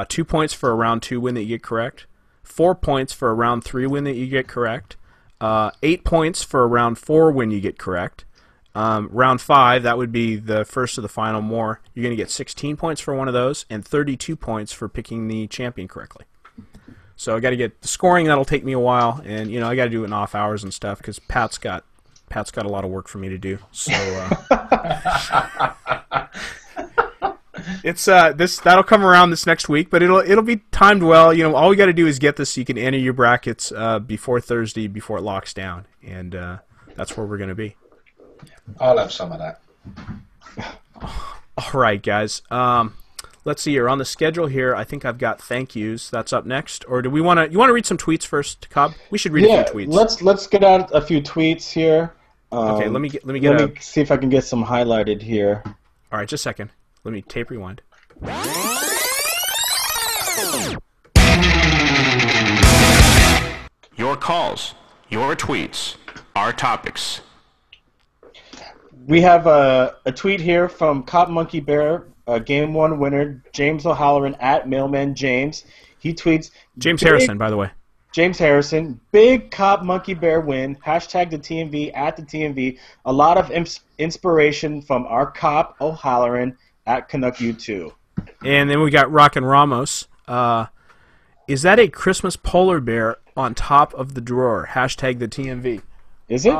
A: 2 points for a round 2 win that you get correct, 4 points for a round 3 win that you get correct, 8 points for a round 4 win you get correct. Round 5, that would be the first of the final more. You're going to get 16 points for one of those and 32 points for picking the champion correctly. So I got to get the scoring. That'll take me a while, and I got to do it in off hours and stuff because Pat's got a lot of work for me to do. So it's that'll come around this next week, but it'll be timed well. All we got to do is get this so you can enter your brackets before Thursday before it locks down, and that's where we're going to be.
H: I'll have some of that.
A: All right, guys. Let's see here on the schedule here. I think I've got thank yous. That's up next. Or do we want to? You want to read some tweets first, Cobb? We should read a few tweets.
B: Let's get out a few tweets here.
A: Okay, let me
B: see if I can get some highlighted here.
A: All right, just a second. Let me tape rewind.
I: Your calls, your tweets, our topics.
B: We have a tweet here from Cop Monkey Bear, Game 1 winner, James O'Halloran, at Mailman James. He tweets...
A: James Harrison, by the way.
B: James Harrison, big Cop Monkey Bear win, hashtag the TMV, at the TMV. A lot of inspiration from our Cop O'Halloran, at Canuck U2.
A: And then we got Rockin' Ramos. Is that a Christmas polar bear on top of the drawer? Hashtag the TMV.
B: Is it?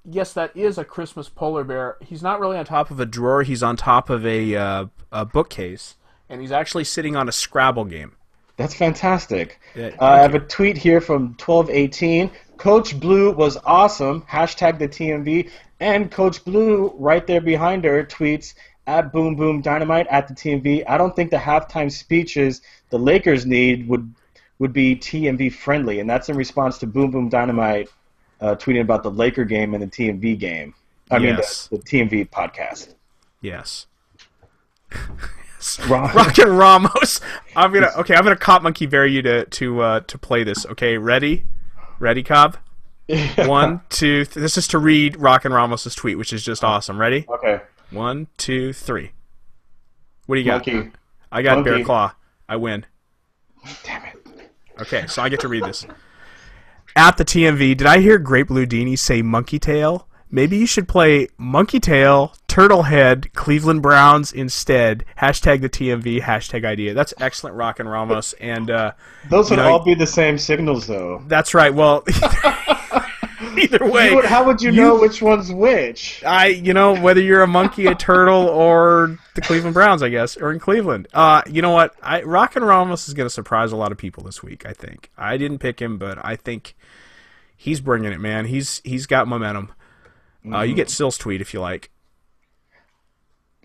A: Yes, that is a Christmas polar bear. He's not really on top of a drawer. He's on top of a bookcase, and he's actually sitting on a Scrabble game.
B: That's fantastic.
A: Yeah,
B: I have a tweet here from 1218. Coach Blue was awesome. Hashtag the TMV. And Coach Blue, right there behind her, tweets at Boom Boom Dynamite at the TMV. I don't think the halftime speeches the Lakers need would be TMV friendly, and that's in response to Boom Boom Dynamite tweeting about the Laker game and the TMV game. I mean, the TMV podcast.
A: Yes. Rockin' Ramos. I'm gonna Cop Monkey Bear you to play this. Okay, ready, Cobb?
B: Yeah.
A: 1, 2. This is to read Rockin' Ramos's tweet, which is just awesome. Ready?
B: Okay.
A: 1, 2, 3. What do you got?
B: Monkey.
A: I got Bear Claw. I win.
B: Damn it.
A: Okay, so I get to read this. At the TMV, did I hear Great Blue Dini say Monkey Tail? Maybe you should play Monkey Tail, Turtlehead, Cleveland Browns instead. Hashtag the TMV, hashtag idea. That's excellent, Rockin' Ramos. And
B: those would all be the same signals, though.
A: That's right. Well, either way.
B: How would you know which one's which?
A: Whether you're a monkey, a turtle, or the Cleveland Browns, I guess, or in Cleveland. You know what? Rockin' Ramos is going to surprise a lot of people this week, I think. I didn't pick him, but I think he's bringing it, man. He's got momentum. You get Sill's tweet if you like.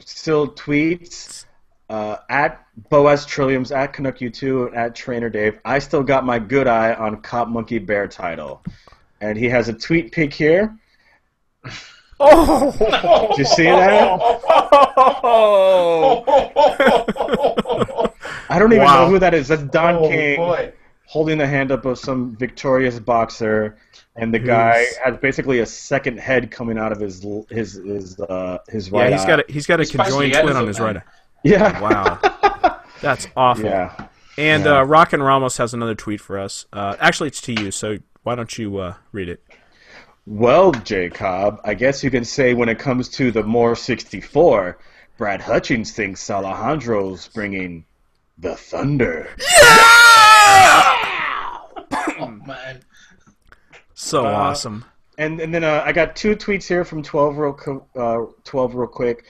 B: Sill tweets at Boaz Trilliums, at Canuck U2, and at Trainer Dave. I still got my good eye on Cop Monkey Bear title. And he has a tweet pic here.
A: Oh!
B: Did you see that? I don't even
A: Wow.
B: know who that is. That's Don
H: Oh,
B: King
H: boy.
B: holding the hand up of some victorious boxer, and the guy has basically a second head coming out of his right
A: Yeah, he's got a conjoined
H: basically
A: twin on his
H: Elephant
A: right eye.
B: Yeah.
A: Wow. That's awful.
B: Yeah.
A: And
B: Yeah.
A: Rockin' Ramos has another tweet for us. Actually, it's to you, so why don't you read it?
B: Well, Jay Cobb, I guess you can say when it comes to the Mohr 64, Brad Hutchings thinks Alejandro's bringing the thunder.
H: Oh, man.
A: So awesome.
B: And then I got 2 tweets here from 12 real quick.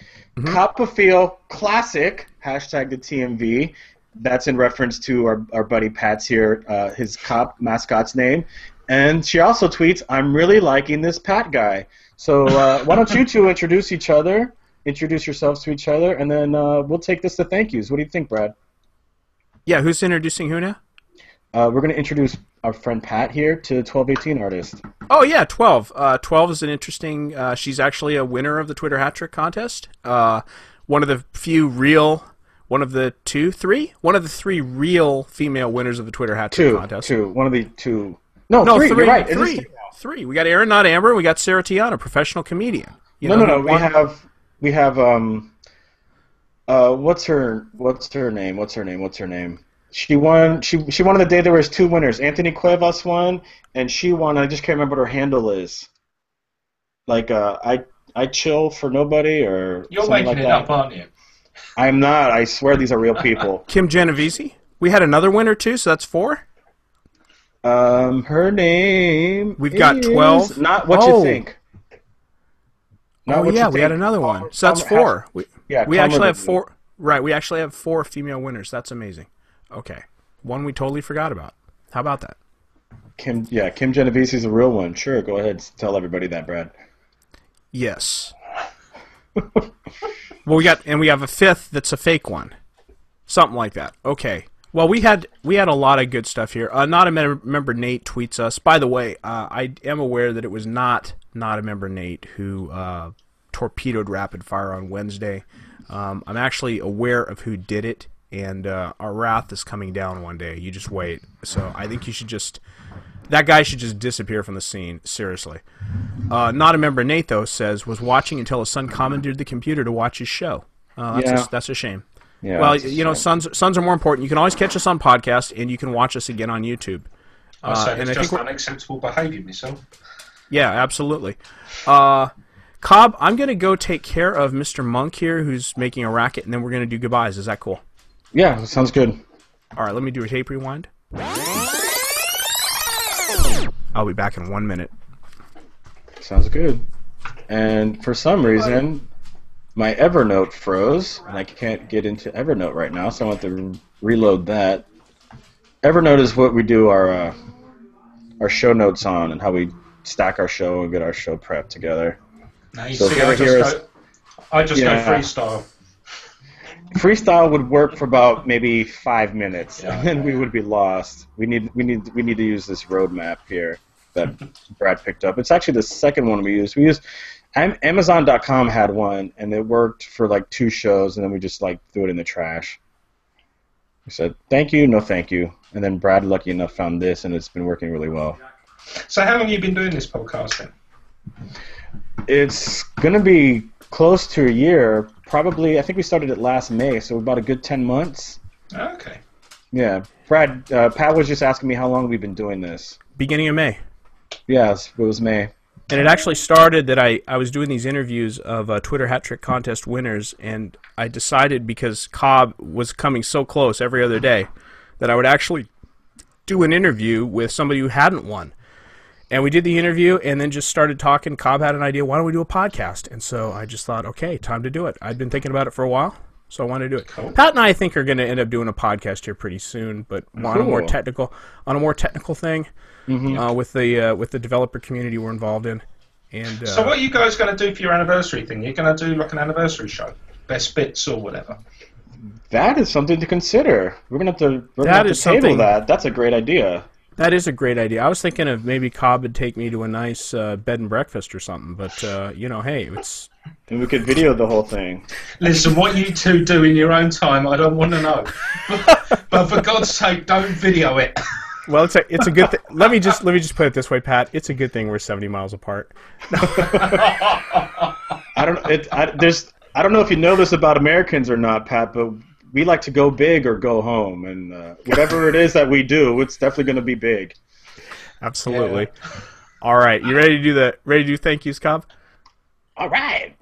B: Copperfield Classic, hashtag the TMV. That's in reference to our buddy Pat's here, his cop mascot's name. And she also tweets, I'm really liking this Pat guy. So why don't you two introduce yourselves to each other, and then we'll take this to thank yous. What do you think, Brad?
A: Yeah, who's introducing who now?
B: We're going to introduce our friend Pat here to 1218 artist.
A: Oh, yeah, 12. 12 is an interesting... she's actually a winner of the Twitter Hat Trick contest. One of the few real... One of the 3 real female winners of the Twitter Hat Trick contest.
B: One of the 2... No, 3. You're right. It is
A: 3. We got Aaron, not Amber. We got Sarah Tiana, professional comedian.
B: No. We have what's her name? She won. She won on the day there was 2 winners. Anthony Cuevas won, and she won. I just can't remember what her handle is. Like I chill for nobody or
H: You're
B: something
H: making
B: like
H: it
B: that.
H: up, aren't you?
B: I'm not. I swear these are real people.
A: Kim Genovese. We had another winner too, so that's 4.
B: Her name.
A: We've got 12.
B: Not what you think. Not what you
A: we had
B: think.
A: another one. So that's 4. We
B: Tom
A: actually have
B: Riddle.
A: 4. Right, we actually have 4 female winners. That's amazing. Okay, one we totally forgot about. How about that?
B: Kim Genovese is a real one. Sure, go ahead. Tell everybody that, Brad.
A: Yes. Well, we have a 5th that's a fake one, something like that. Okay. Well, we had a lot of good stuff here. Not a member Nate tweets us. By the way, I am aware that it was not a member Nate who torpedoed Rapid Fire on Wednesday. I'm actually aware of who did it, and our wrath is coming down one day. You just wait. So I think that guy should just disappear from the scene. Seriously. Not a member Nate though says was watching until his son commandeered the computer to watch his show. That's a shame.
B: Yeah,
A: well, sons are more important. You can always catch us on podcast, and you can watch us again on YouTube.
H: I say it's just unacceptable behaviour myself.
A: Yeah, absolutely. Cobb, I'm going to go take care of Mr. Monk here, who's making a racket, and then we're going to do goodbyes. Is that cool?
B: Yeah, sounds good.
A: All right, let me do a tape rewind. I'll be back in 1 minute.
B: Sounds good. And for some reason, my Evernote froze, and I can't get into Evernote right now, so I want to reload that. Evernote is what we do our show notes on, and how we stack our show and get our show prep together.
H: Now you
B: So
H: see,
B: if you ever hear us-
H: I just go freestyle.
B: Freestyle would work for about maybe 5 minutes, and then we would be lost. We need to use this roadmap here that Brad picked up. It's actually the second one we used. Amazon.com had one, and it worked for like 2 shows, and then we just threw it in the trash. We said, thank you, no thank you. And then Brad, lucky enough, found this, and it's been working really well.
H: So how long have you been doing this podcast then?
B: It's going to be close to a year. Probably, I think we started it last May, so about a good 10 months.
H: Okay.
B: Yeah. Brad, Pat was just asking me how long we've been doing this.
A: Beginning of May.
B: Yes, it was May.
A: And it actually started that I was doing these interviews of Twitter Hat Trick contest winners, and I decided, because Cobb was coming so close every other day, that I would actually do an interview with somebody who hadn't won. And we did the interview and then just started talking. Cobb had an idea, why don't we do a podcast? And so I just thought, okay, time to do it. I'd been thinking about it for a while, so I wanted to do it. Cool. Pat and I think are going to end up doing a podcast here pretty soon, but on a more technical thing. Mm-hmm. With the developer community we're involved in. And
H: so what are you guys going to do for your anniversary thing? You're going to do like an anniversary show? Best bits or whatever?
B: That is something to consider. We're going to have to table that. That's a great idea.
A: That is a great idea. I was thinking of maybe Cobb would take me to a nice bed and breakfast or something, but, hey, it's...
B: And we could video the whole thing.
H: Listen, what you two do in your own time, I don't want to know. But for God's sake, don't video it.
A: Well, it's a good thing. Let me just put it this way, Pat. It's a good thing we're 70 miles apart.
B: I don't know if you know this about Americans or not, Pat, but we like to go big or go home, and whatever it is that we do, it's definitely going to be big.
A: Absolutely. Yeah. All right, you ready to do thank yous, Cobb?
B: All right.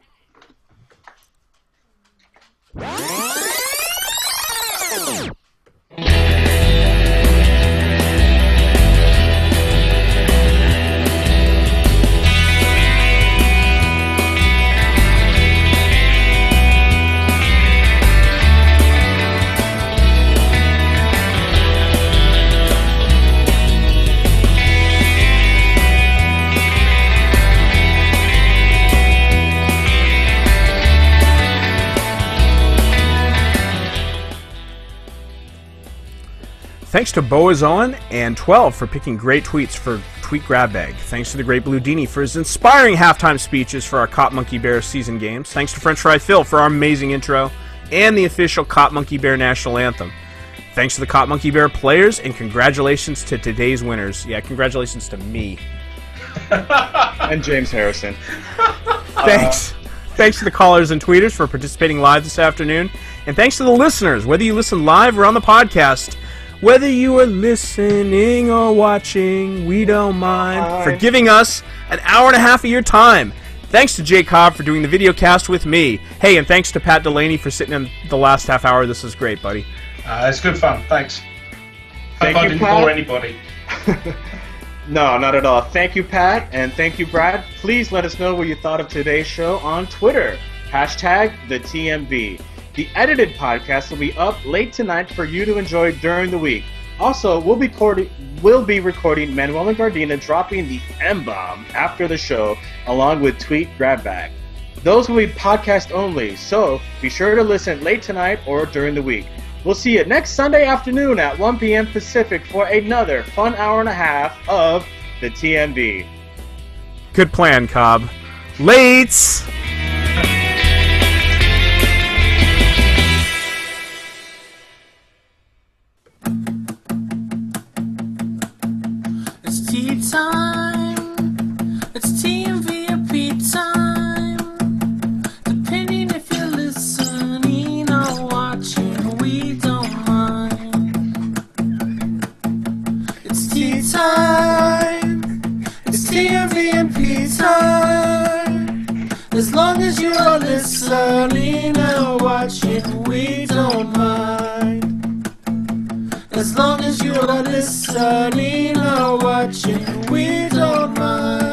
A: Thanks to Boazon and 12 for picking great tweets for Tweet Grab Bag. Thanks to the Great Blue Dini for his inspiring halftime speeches for our Cop Monkey Bear season games. Thanks to French Fry Phil for our amazing intro and the official Cop Monkey Bear national anthem. Thanks to the Cop Monkey Bear players, and congratulations to today's winners. Yeah, congratulations to me.
B: And James Harrison.
A: Thanks. Thanks to the callers and tweeters for participating live this afternoon. And thanks to the listeners, whether you listen live or on the podcast. Whether you are listening or watching, we don't mind for giving us an hour and a half of your time. Thanks to Jay Cobb for doing the video cast with me. Hey, and thanks to Pat Delaney for sitting in the last half hour. This is great, buddy.
H: It's good fun. Thanks.
B: Thank
H: I
B: you,
H: didn't
B: Pat.
H: bore anybody.
B: No, not at all. Thank you, Pat, and thank you, Brad. Please let us know what you thought of today's show on Twitter. Hashtag TheTMV. The edited podcast will be up late tonight for you to enjoy during the week. Also, we'll be recording Manuel and Gardena dropping the M-bomb after the show, along with Tweet Grab Bag. Those will be podcast only, so be sure to listen late tonight or during the week. We'll see you next Sunday afternoon at 1 p.m. Pacific for another fun hour and a half of the TMV.
A: Good plan, Cobb. Lates!
C: It's tea time. It's TMV time. Depending if you're listening or watching, we don't mind. It's tea time. It's TMV time. As long as you're listening or watching, we don't mind. As long as you're listening or watching, we don't mind.